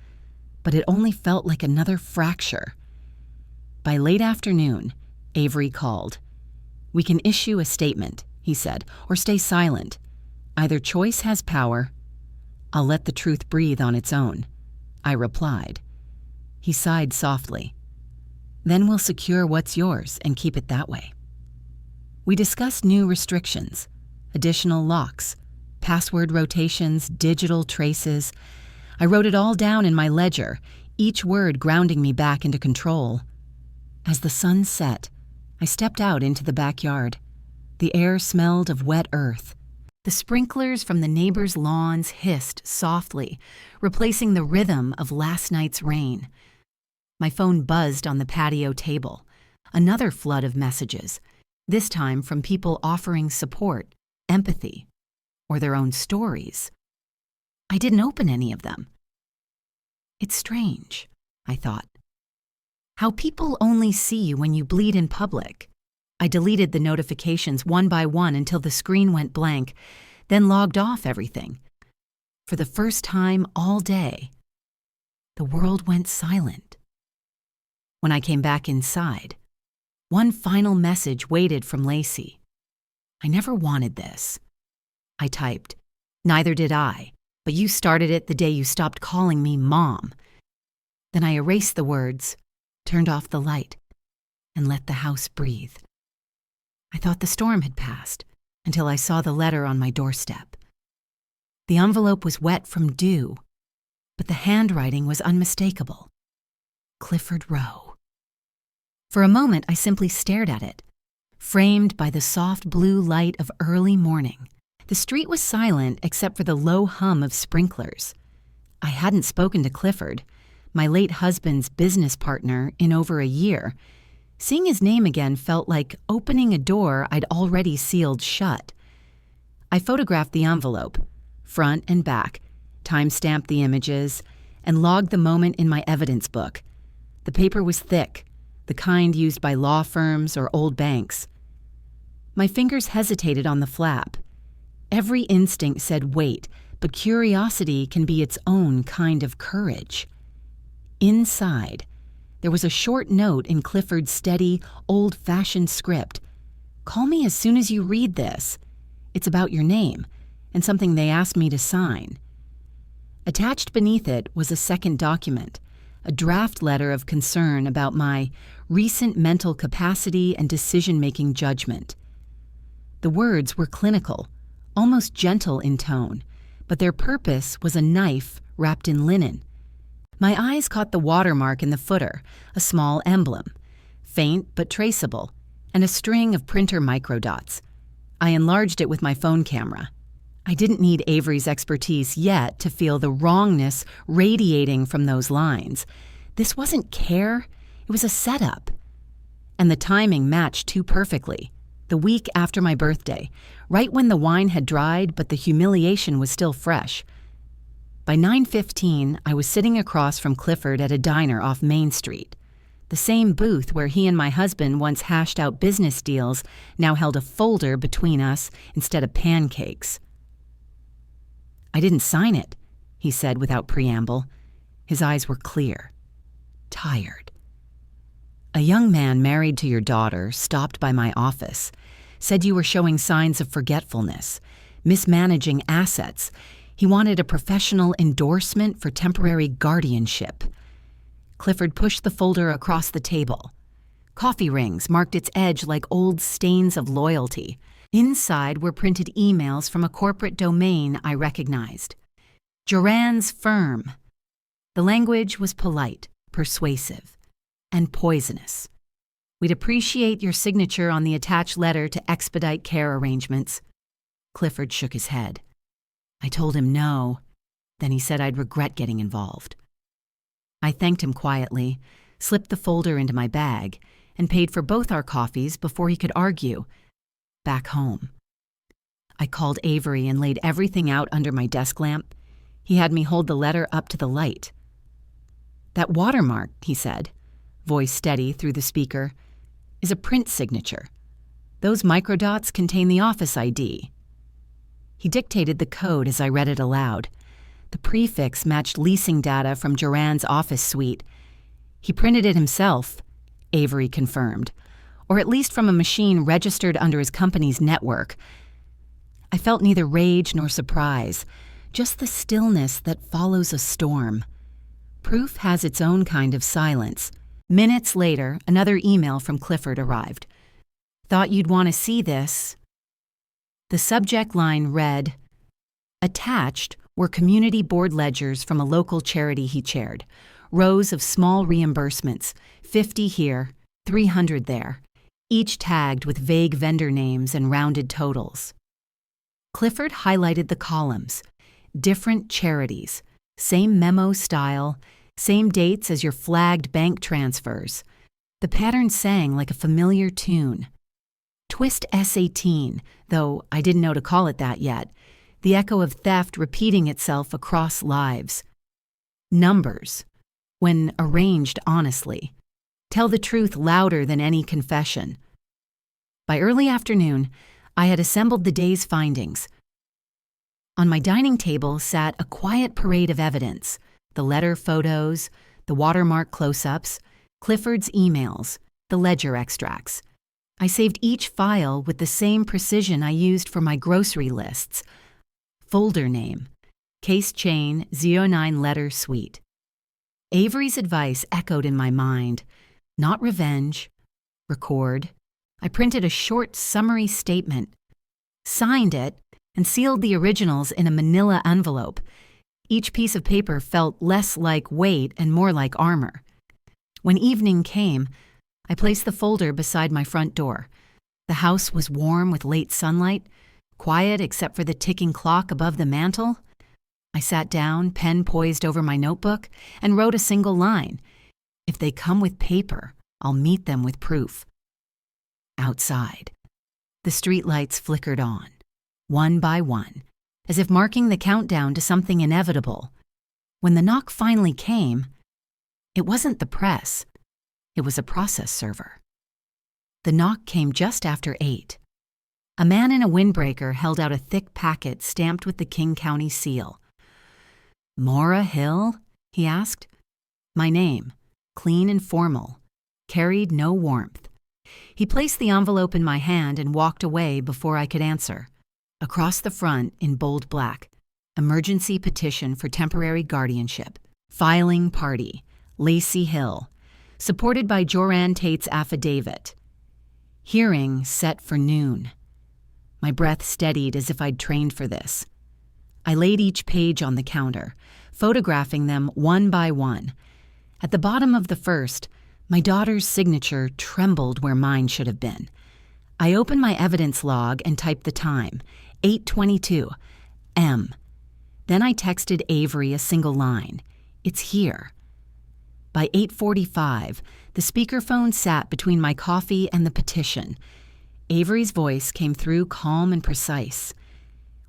but it only felt like another fracture. By late afternoon, Avery called. "We can issue a statement," he said, "or stay silent. Either choice has power. I'll let the truth breathe on its own," I replied. He sighed softly. "Then we'll secure what's yours and keep it that way." We discussed new restrictions, additional locks, password rotations, digital traces. I wrote it all down in my ledger, each word grounding me back into control. As the sun set, I stepped out into the backyard. The air smelled of wet earth. The sprinklers from the neighbors' lawns hissed softly, replacing the rhythm of last night's rain. My phone buzzed on the patio table. Another flood of messages, this time from people offering support, empathy, or their own stories. I didn't open any of them. It's strange, I thought. How people only see you when you bleed in public. I deleted the notifications one by one until the screen went blank, then logged off everything. For the first time all day, the world went silent. When I came back inside, one final message waited from Lacey. "I never wanted this." I typed, "Neither did I, but you started it the day you stopped calling me Mom." Then I erased the words, turned off the light, and let the house breathe. I thought the storm had passed until I saw the letter on my doorstep. The envelope was wet from dew, but the handwriting was unmistakable. Clifford Rowe. For a moment, I simply stared at it, framed by the soft blue light of early morning. The street was silent except for the low hum of sprinklers. I hadn't spoken to Clifford, my late husband's business partner, in over a year. Seeing his name again felt like opening a door I'd already sealed shut. I photographed the envelope, front and back, time-stamped the images, and logged the moment in my evidence book. The paper was thick, the kind used by law firms or old banks. My fingers hesitated on the flap. Every instinct said wait, but curiosity can be its own kind of courage. Inside, there was a short note in Clifford's steady, old-fashioned script. "Call me as soon as you read this. It's about your name, and something they asked me to sign." Attached beneath it was a second document, a draft letter of concern about my recent mental capacity and decision-making judgment. The words were clinical, almost gentle in tone, but their purpose was a knife wrapped in linen. My eyes caught the watermark in the footer, a small emblem, faint but traceable, and a string of printer microdots. I enlarged it with my phone camera. I didn't need Avery's expertise yet to feel the wrongness radiating from those lines. This wasn't care, it was a setup. And the timing matched too perfectly. The week after my birthday, right when the wine had dried but the humiliation was still fresh. By 9:15, I was sitting across from Clifford at a diner off Main Street. The same booth where he and my husband once hashed out business deals now held a folder between us instead of pancakes. "I didn't sign it," he said without preamble. His eyes were clear, tired. "A young man married to your daughter stopped by my office, said you were showing signs of forgetfulness, mismanaging assets. He wanted a professional endorsement for temporary guardianship." Clifford pushed the folder across the table. Coffee rings marked its edge like old stains of loyalty. Inside were printed emails from a corporate domain I recognized. Joran's firm. The language was polite, persuasive, and poisonous. "We'd appreciate your signature on the attached letter to expedite care arrangements." Clifford shook his head. I told him no. Then he said I'd regret getting involved. I thanked him quietly, slipped the folder into my bag, and paid for both our coffees before he could argue. Back home. I called Avery and laid everything out under my desk lamp. He had me hold the letter up to the light. "That watermark," he said, voice steady through the speaker, "is a print signature. Those microdots contain the office ID." He dictated the code as I read it aloud. The prefix matched leasing data from Joran's office suite. He printed it himself, Avery confirmed, or at least from a machine registered under his company's network. I felt neither rage nor surprise, just the stillness that follows a storm. Proof has its own kind of silence. Minutes later, another email from Clifford arrived. "Thought you'd want to see this." The subject line read, "Attached were community board ledgers from a local charity he chaired. Rows of small reimbursements, 50 here, 300 there, each tagged with vague vendor names and rounded totals." Clifford highlighted the columns. Different charities, same memo style, same dates as your flagged bank transfers. The pattern sang like a familiar tune. Twist S18, though I didn't know to call it that yet, the echo of theft repeating itself across lives. Numbers, when arranged honestly, tell the truth louder than any confession. By early afternoon, I had assembled the day's findings. On my dining table sat a quiet parade of evidence, the letter photos, the watermark close-ups, Clifford's emails, the ledger extracts. I saved each file with the same precision I used for my grocery lists. Folder name, Case Chain 09 Letter Suite. Avery's advice echoed in my mind. Not revenge. Record. I printed a short summary statement, signed it, and sealed the originals in a manila envelope. Each piece of paper felt less like weight and more like armor. When evening came, I placed the folder beside my front door. The house was warm with late sunlight, quiet except for the ticking clock above the mantel. I sat down, pen poised over my notebook, and wrote a single line. If they come with paper, I'll meet them with proof. Outside, the streetlights flickered on. one by one, as if marking the countdown to something inevitable. When the knock finally came, it wasn't the press. It was a process server. The knock came just after 8. A man in a windbreaker held out a thick packet stamped with the King County seal. "Maura Hill?" he asked. My name, clean and formal, carried no warmth. He placed the envelope in my hand and walked away before I could answer. Across the front, in bold black, emergency petition for temporary guardianship. Filing party, Lacey Hill, supported by Joran Tate's affidavit. Hearing set for noon. My breath steadied as if I'd trained for this. I laid each page on the counter, photographing them one by one. At the bottom of the first, my daughter's signature trembled where mine should have been. I opened my evidence log and typed the time, 8:22, M. Then I texted Avery a single line, "It's here." By 8:45, the speakerphone sat between my coffee and the petition. Avery's voice came through calm and precise.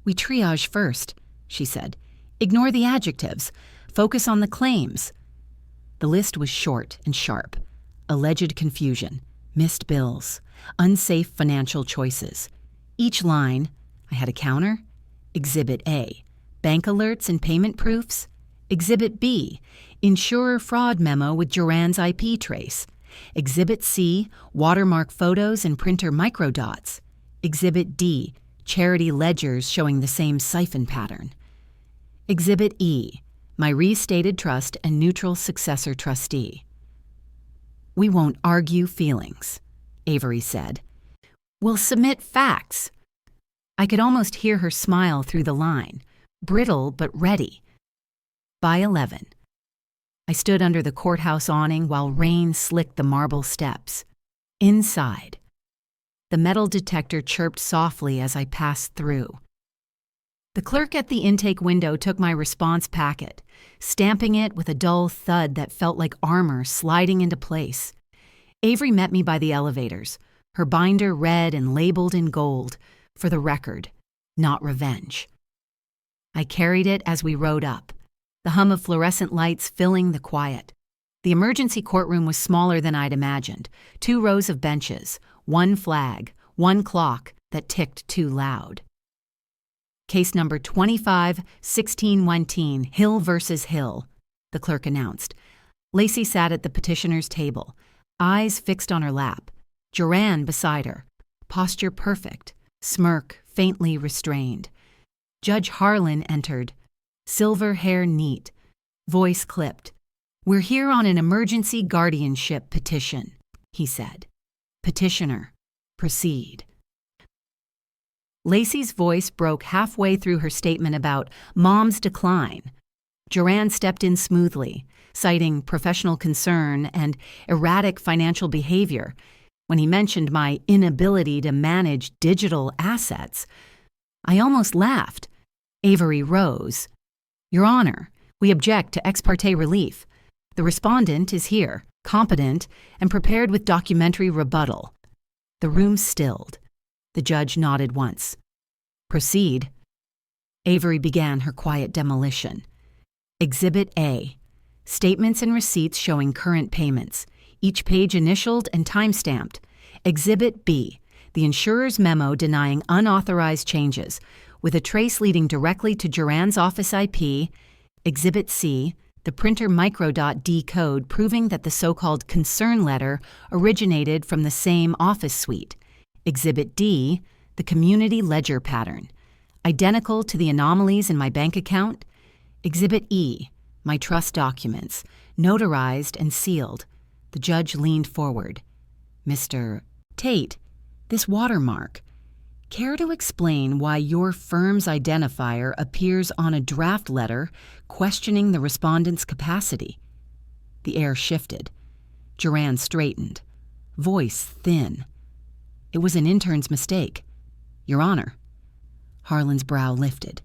"We triage first," she said. "Ignore the adjectives. Focus on the claims." The list was short and sharp. Alleged confusion, missed bills, unsafe financial choices. Each line, I had a counter. Exhibit A, bank alerts and payment proofs. Exhibit B, insurer fraud memo with Joran's IP trace. Exhibit C, watermark photos and printer microdots. Exhibit D, charity ledgers showing the same siphon pattern. Exhibit E, my restated trust and neutral successor trustee. "We won't argue feelings," Avery said. "We'll submit facts." I could almost hear her smile through the line, brittle but ready. By 11. I stood under the courthouse awning while rain slicked the marble steps. Inside. The metal detector chirped softly as I passed through. The clerk at the intake window took my response packet, stamping it with a dull thud that felt like armor sliding into place. Avery met me by the elevators, her binder red and labeled in gold, for the record, not revenge. I carried it as we rode up, the hum of fluorescent lights filling the quiet. The emergency courtroom was smaller than I'd imagined. 2 rows of benches, 1 flag, 1 clock that ticked too loud. "Case number 25-1619, Hill versus Hill," the clerk announced. Lacey sat at the petitioner's table, eyes fixed on her lap, Joran beside her, posture perfect, smirk faintly restrained. Judge Harlan entered, silver hair neat, voice clipped. "We're here on an emergency guardianship petition," he said. "Petitioner, proceed." Lacey's voice broke halfway through her statement about Mom's decline. Joran stepped in smoothly, citing professional concern and erratic financial behavior. When he mentioned my inability to manage digital assets, I almost laughed. Avery rose. "Your Honor, we object to ex parte relief. The respondent is here, competent, and prepared with documentary rebuttal." The room stilled. The judge nodded once. "Proceed." Avery began her quiet demolition. Exhibit A, statements and receipts showing current payments, each page initialed and time-stamped. Exhibit B, the insurer's memo denying unauthorized changes, with a trace leading directly to Joran's office IP. Exhibit C, the printer microdot D code proving that the so-called concern letter originated from the same office suite. Exhibit D, the community ledger pattern, identical to the anomalies in my bank account. Exhibit E, my trust documents, notarized and sealed. The judge leaned forward. "Mr. Tate, this watermark. Care to explain why your firm's identifier appears on a draft letter questioning the respondent's capacity?" The air shifted. Joran straightened, voice thin. "It was an intern's mistake, Your Honor." Harlan's brow lifted.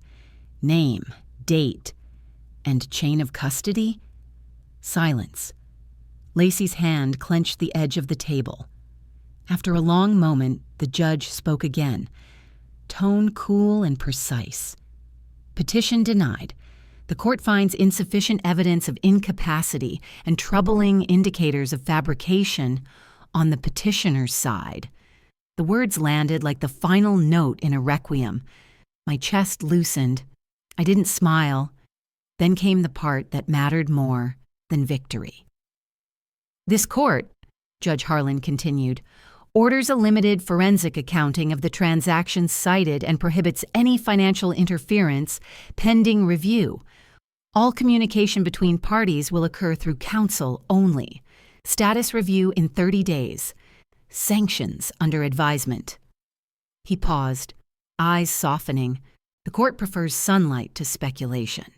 "Name, date, and chain of custody?" Silence. Lacey's hand clenched the edge of the table. After a long moment, the judge spoke again. tone cool and precise. Petition denied. The court finds insufficient evidence of incapacity and troubling indicators of fabrication on the petitioner's side. The words landed like the final note in a requiem. My chest loosened. I didn't smile. Then came the part that mattered more than victory. This court, Judge Harlan continued, orders a limited forensic accounting of the transactions cited and prohibits any financial interference pending review. All communication between parties will occur through counsel only. Status review in 30 days. Sanctions under advisement. He paused, eyes softening. The court prefers sunlight to speculation.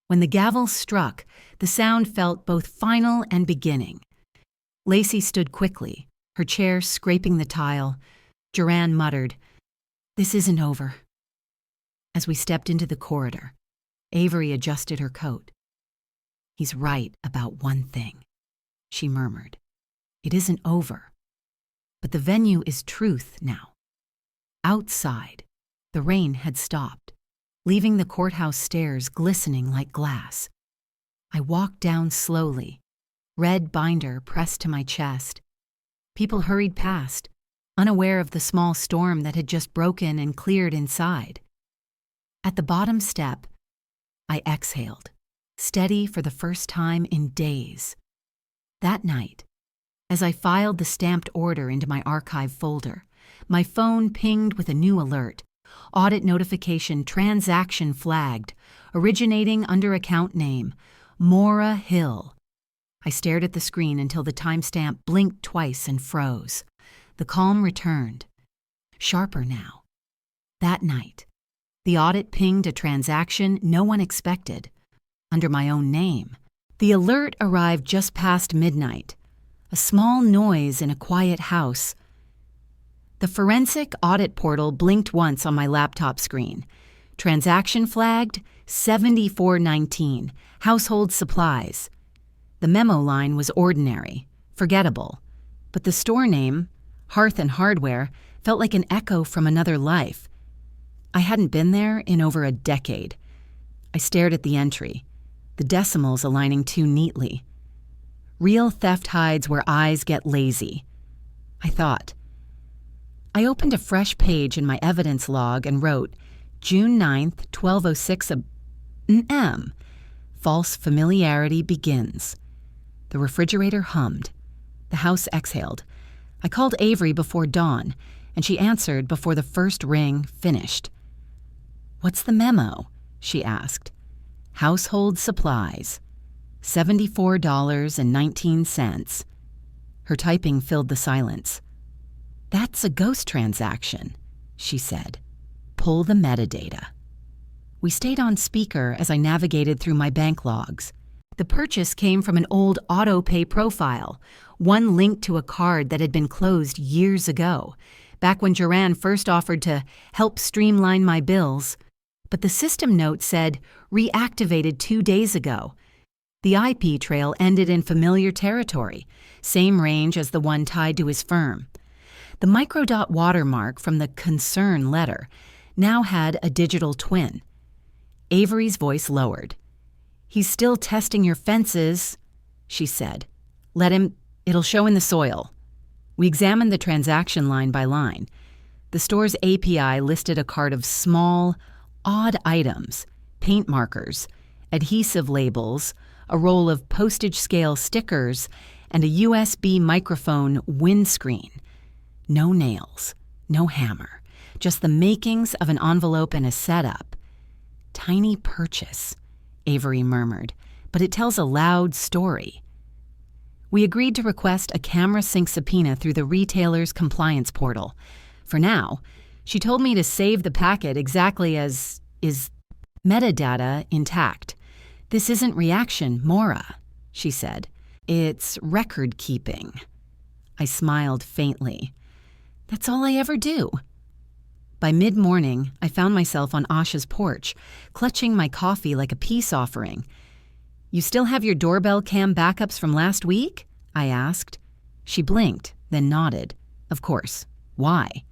When the gavel struck, the sound felt both final and beginning. Lacey stood quickly, her chair scraping the tile. Joranne muttered, "This isn't over." As we stepped into the corridor, Avery adjusted her coat. "He's right about one thing," she murmured. "It isn't over. But the venue is truth now." Outside, the rain had stopped, leaving the courthouse stairs glistening like glass. I walked down slowly, red binder pressed to my chest. People hurried past, unaware of the small storm that had just broken and cleared inside. At the bottom step, I exhaled, steady for the first time in days. That night, as I filed the stamped order into my archive folder, my phone pinged with a new alert. Audit notification transaction flagged, originating under account name, Maura Hill. I stared at the screen until the timestamp blinked twice and froze. The calm returned, sharper now. That night, the audit pinged a transaction no one expected, under my own name. The alert arrived just past midnight, a small noise in a quiet house. The forensic audit portal blinked once on my laptop screen. Transaction flagged, 7419, household supplies. The memo line was ordinary, forgettable, but the store name, Hearth and Hardware, felt like an echo from another life. I hadn't been there in over a decade. I stared at the entry, the decimals aligning too neatly. Real theft hides where eyes get lazy, I thought. I opened a fresh page in my evidence log and wrote, June 9th, 12:06 a.m. False familiarity begins. The refrigerator hummed. The house exhaled. I called Avery before dawn, and she answered before the first ring finished. "What's the memo?" she asked. "Household supplies. $74.19. Her typing filled the silence. "That's a ghost transaction," she said. "Pull the metadata." We stayed on speaker as I navigated through my bank logs. The purchase came from an old auto-pay profile, one linked to a card that had been closed years ago, back when Joranne first offered to help streamline my bills. But the system note said, reactivated 2 days ago. The IP trail ended in familiar territory, same range as the one tied to his firm. The microdot watermark from the concern letter now had a digital twin. Avery's voice lowered. "He's still testing your fences," she said. "Let him, it'll show in the soil." We examined the transaction line by line. The store's API listed a cart of small, odd items, paint markers, adhesive labels, a roll of postage scale stickers, and a USB microphone windscreen. No nails, no hammer, just the makings of an envelope and a setup. "Tiny purchase," Avery murmured, "but it tells a loud story." We agreed to request a camera sync subpoena through the retailer's compliance portal. For now, she told me to save the packet exactly as is, metadata intact. "This isn't reaction, Maura," she said. "It's record keeping." I smiled faintly. That's all I ever do. By mid-morning, I found myself on Asha's porch, clutching my coffee like a peace offering. "You still have your doorbell cam backups from last week?" I asked. She blinked, then nodded. "Of course. Why?"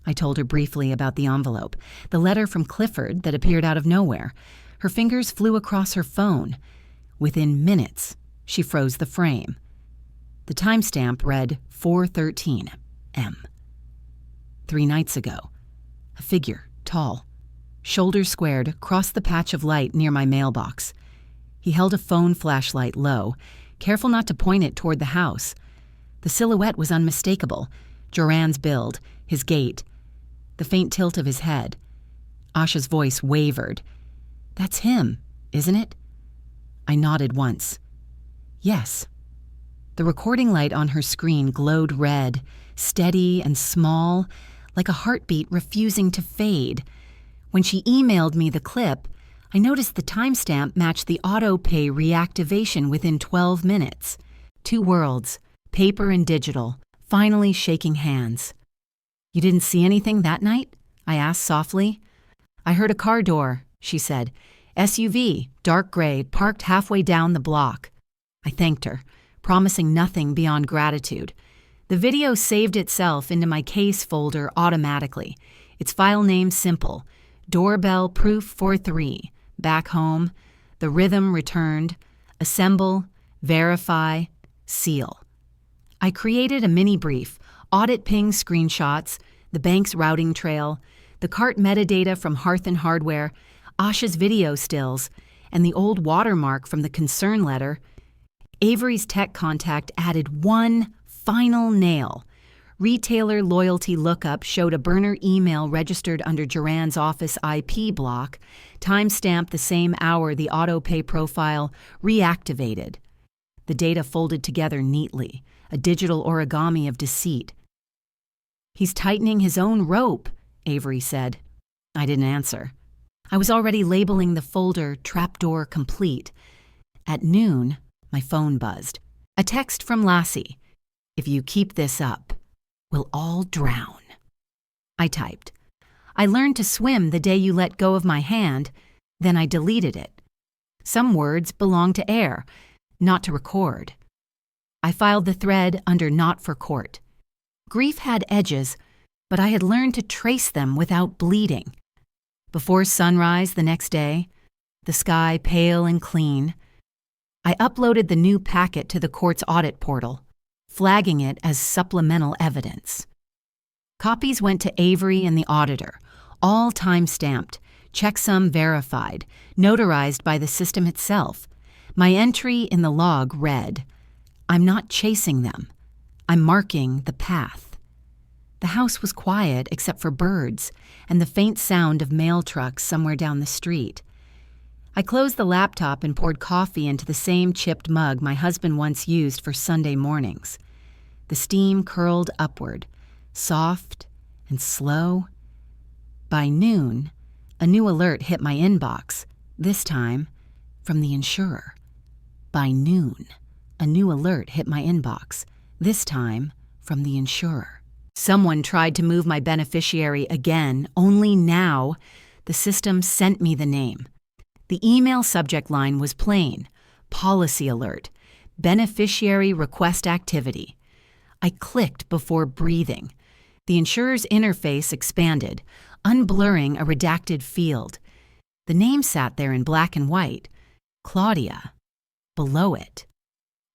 I told her briefly about the envelope, the letter from Clifford that appeared out of nowhere. Her fingers flew across her phone. Within minutes, she froze the frame. The timestamp read 4:13 M. 3 nights ago, a figure, tall, shoulders squared, crossed the patch of light near my mailbox. He held a phone flashlight low, careful not to point it toward the house. The silhouette was unmistakable. Joran's build, his gait, the faint tilt of his head. Asha's voice wavered. "That's him, isn't it?" I nodded once. "Yes." The recording light on her screen glowed red, steady and small, like a heartbeat refusing to fade. When she emailed me the clip, I noticed the timestamp matched the auto-pay reactivation within 12 minutes. 2 worlds, paper and digital, finally shaking hands. "You didn't see anything that night?" I asked softly. "I heard a car door," she said. "SUV, dark gray, parked halfway down the block." I thanked her, promising nothing beyond gratitude. The video saved itself into my case folder automatically. Its file name simple: Doorbell Proof for 3. Back home. The rhythm returned. Assemble, verify, seal. I created a mini brief, audit ping screenshots, the bank's routing trail, the cart metadata from Hearth and Hardware, Asha's video stills, and the old watermark from the concern letter. Avery's tech contact added one final nail. Retailer loyalty lookup showed a burner email registered under Joran's office IP block, timestamped the same hour the auto-pay profile reactivated. The data folded together neatly, a digital origami of deceit. "He's tightening his own rope," Avery said. I didn't answer. I was already labeling the folder Trapdoor Complete. At noon, my phone buzzed. A text from Lassie. "If you keep this up, we'll all drown." I typed. "I learned to swim the day you let go of my hand, then I deleted it. Some words belong to air, not to record." I filed the thread under Not for Court. Grief had edges, but I had learned to trace them without bleeding. Before sunrise the next day, the sky pale and clean, I uploaded the new packet to the court's audit portal, flagging it as supplemental evidence. Copies went to Avery and the auditor, all time-stamped, checksum verified, notarized by the system itself. My entry in the log read, "I'm not chasing them. I'm marking the path." The house was quiet except for birds and the faint sound of mail trucks somewhere down the street. I closed the laptop and poured coffee into the same chipped mug my husband once used for Sunday mornings. The steam curled upward, soft and slow. By noon, a new alert hit my inbox, this time from the insurer. By noon, a new alert hit my inbox, this time from the insurer. Someone tried to move my beneficiary again, only now the system sent me the name. The email subject line was plain: Policy Alert, Beneficiary Request Activity. I clicked before breathing. The insurer's interface expanded, unblurring a redacted field. The name sat there in black and white, Claudia. Below it,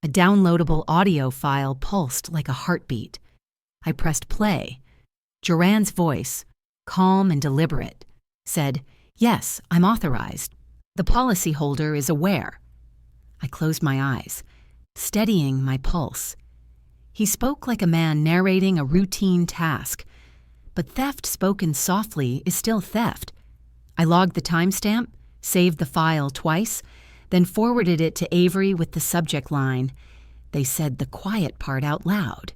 a downloadable audio file pulsed like a heartbeat. I pressed play. Joran's voice, calm and deliberate, said, "Yes, I'm authorized. The policyholder is aware." I closed my eyes, steadying my pulse. He spoke like a man narrating a routine task, but theft spoken softly is still theft. I logged the timestamp, saved the file twice, then forwarded it to Avery with the subject line. They said the quiet part out loud.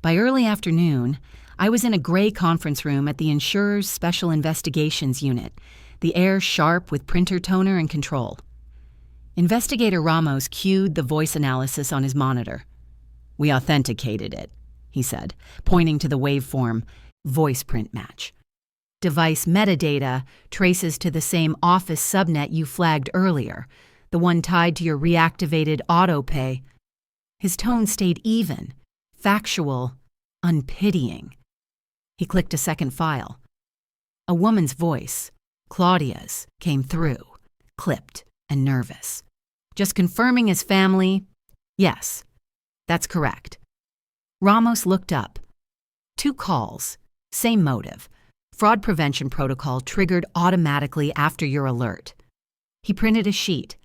By early afternoon, I was in a gray conference room at the insurer's Special Investigations Unit, the air sharp with printer toner and control. Investigator Ramos cued the voice analysis on his monitor. "We authenticated it," he said, pointing to the waveform, voice print match. "Device metadata traces to the same office subnet you flagged earlier, the one tied to your reactivated autopay." His tone stayed even, factual, unpitying. He clicked a second file. A woman's voice, Claudia's, came through, clipped and nervous. Just confirming his family. Yes, that's correct. Ramos looked up. 2 calls, same motive. Fraud prevention protocol triggered automatically after your alert. He printed a sheet.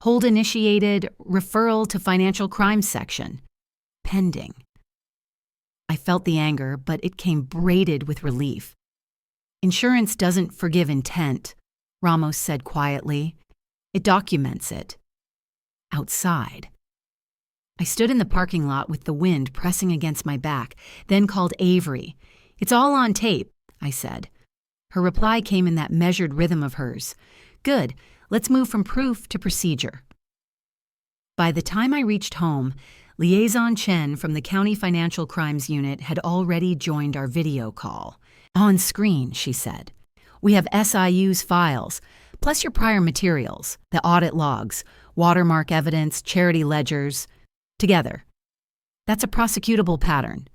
Hold initiated, referral to financial crimes section. Pending. I felt the anger, but it came braided with relief. Insurance doesn't forgive intent, Ramos said quietly. It documents it. Outside. I stood in the parking lot with the wind pressing against my back, then called Avery. It's all on tape, I said. Her reply came in that measured rhythm of hers. Good, let's move from proof to procedure. By the time I reached home, Liaison Chen from the County Financial Crimes Unit had already joined our video call. On screen, she said. We have SIU's files, plus your prior materials, the audit logs, watermark evidence, charity ledgers, together. That's a prosecutable pattern,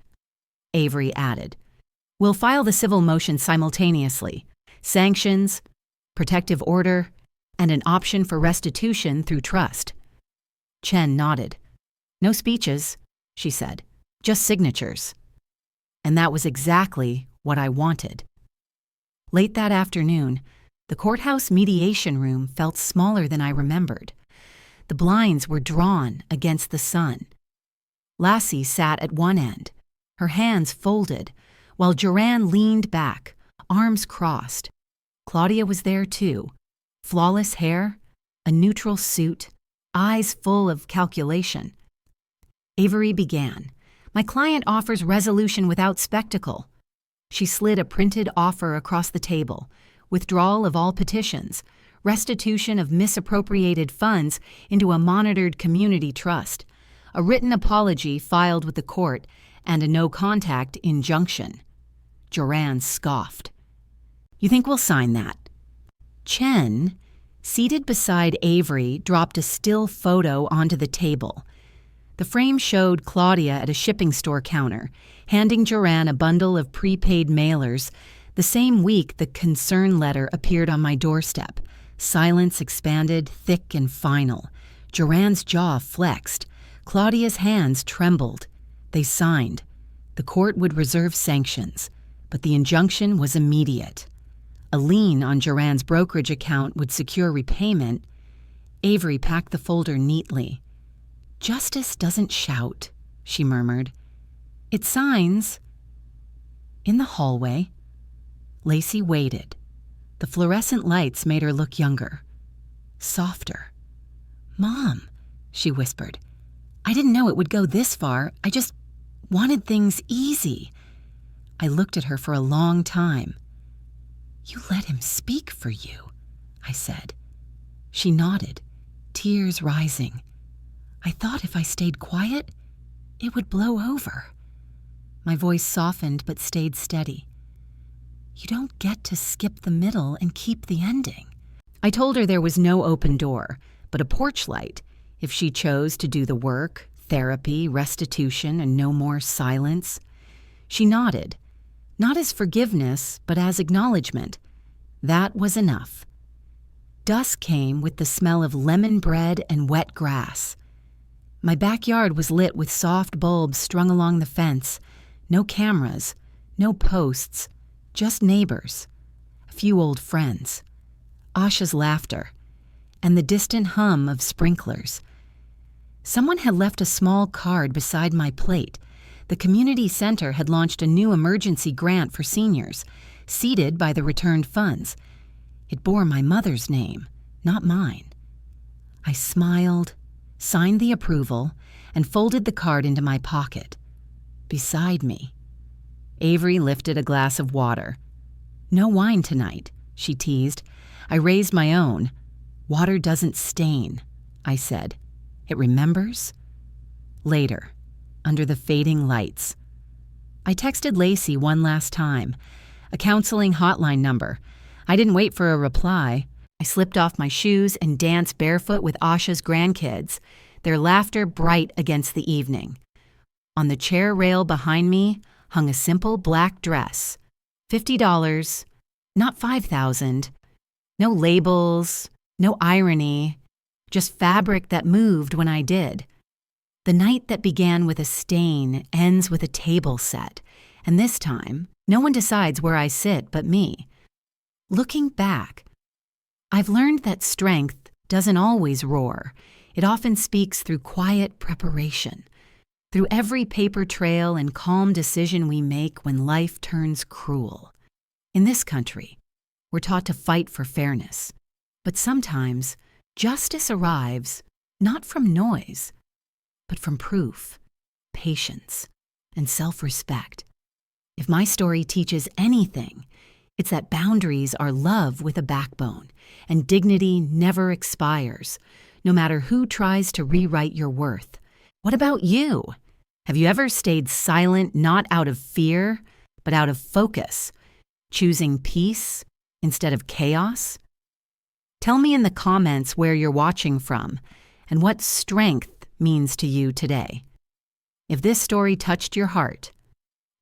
Avery added. We'll file the civil motion simultaneously. Sanctions, protective order, and an option for restitution through trust. Chen nodded. No speeches, she said, just signatures. And that was exactly what I wanted. Late that afternoon, the courthouse mediation room felt smaller than I remembered. The blinds were drawn against the sun. Lassie sat at one end, her hands folded, while Joran leaned back, arms crossed. Claudia was there too, flawless hair, a neutral suit, eyes full of calculation. Avery began. My client offers resolution without spectacle. She slid a printed offer across the table, withdrawal of all petitions, restitution of misappropriated funds into a monitored community trust, a written apology filed with the court, and a no-contact injunction. Joran scoffed. You think we'll sign that? Chen, seated beside Avery, dropped a still photo onto the table. The frame showed Claudia at a shipping store counter, handing Joran a bundle of prepaid mailers. The same week, the concern letter appeared on my doorstep. Silence expanded, thick and final. Joran's jaw flexed. Claudia's hands trembled. They signed. The court would reserve sanctions, but the injunction was immediate. A lien on Joran's brokerage account would secure repayment. Avery packed the folder neatly. Justice doesn't shout, she murmured. It signs. In the hallway, Lacey waited. The fluorescent lights made her look younger, softer. Mom, she whispered. I didn't know it would go this far. I just wanted things easy. I looked at her for a long time. You let him speak for you, I said. She nodded, tears rising. I thought if I stayed quiet, it would blow over. My voice softened but stayed steady. You don't get to skip the middle and keep the ending. I told her there was no open door, but a porch light, if she chose to do the work, therapy, restitution, and no more silence. She nodded, not as forgiveness, but as acknowledgement. That was enough. Dusk came with the smell of lemon bread and wet grass. My backyard was lit with soft bulbs strung along the fence. No cameras, no posts, just neighbors, a few old friends. Asha's laughter, and the distant hum of sprinklers. Someone had left a small card beside my plate. The community center had launched a new emergency grant for seniors, seeded by the returned funds. It bore my mother's name, not mine. I smiled, signed the approval, and folded the card into my pocket. Beside me, Avery lifted a glass of water. No wine tonight, she teased. I raised my own. Water doesn't stain, I said. It remembers? Later, under the fading lights. I texted Lacey one last time, a counseling hotline number. I didn't wait for a reply. I slipped off my shoes and danced barefoot with Asha's grandkids, their laughter bright against the evening. On the chair rail behind me, hung a simple black dress. $50, not $5,000. No labels, no irony, just fabric that moved when I did. The night that began with a stain ends with a table set, and this time, no one decides where I sit but me. Looking back, I've learned that strength doesn't always roar. It often speaks through quiet preparation, through every paper trail and calm decision we make when life turns cruel. In this country, we're taught to fight for fairness, but sometimes justice arrives not from noise, but from proof, patience, and self-respect. If my story teaches anything, it's that boundaries are love with a backbone, and dignity never expires, no matter who tries to rewrite your worth. What about you? Have you ever stayed silent not out of fear, but out of focus, choosing peace instead of chaos? Tell me in the comments where you're watching from and what strength means to you today. If this story touched your heart,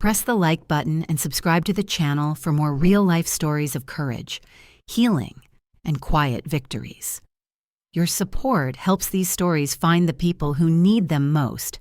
press the like button and subscribe to the channel for more real-life stories of courage, healing, and quiet victories. Your support helps these stories find the people who need them most,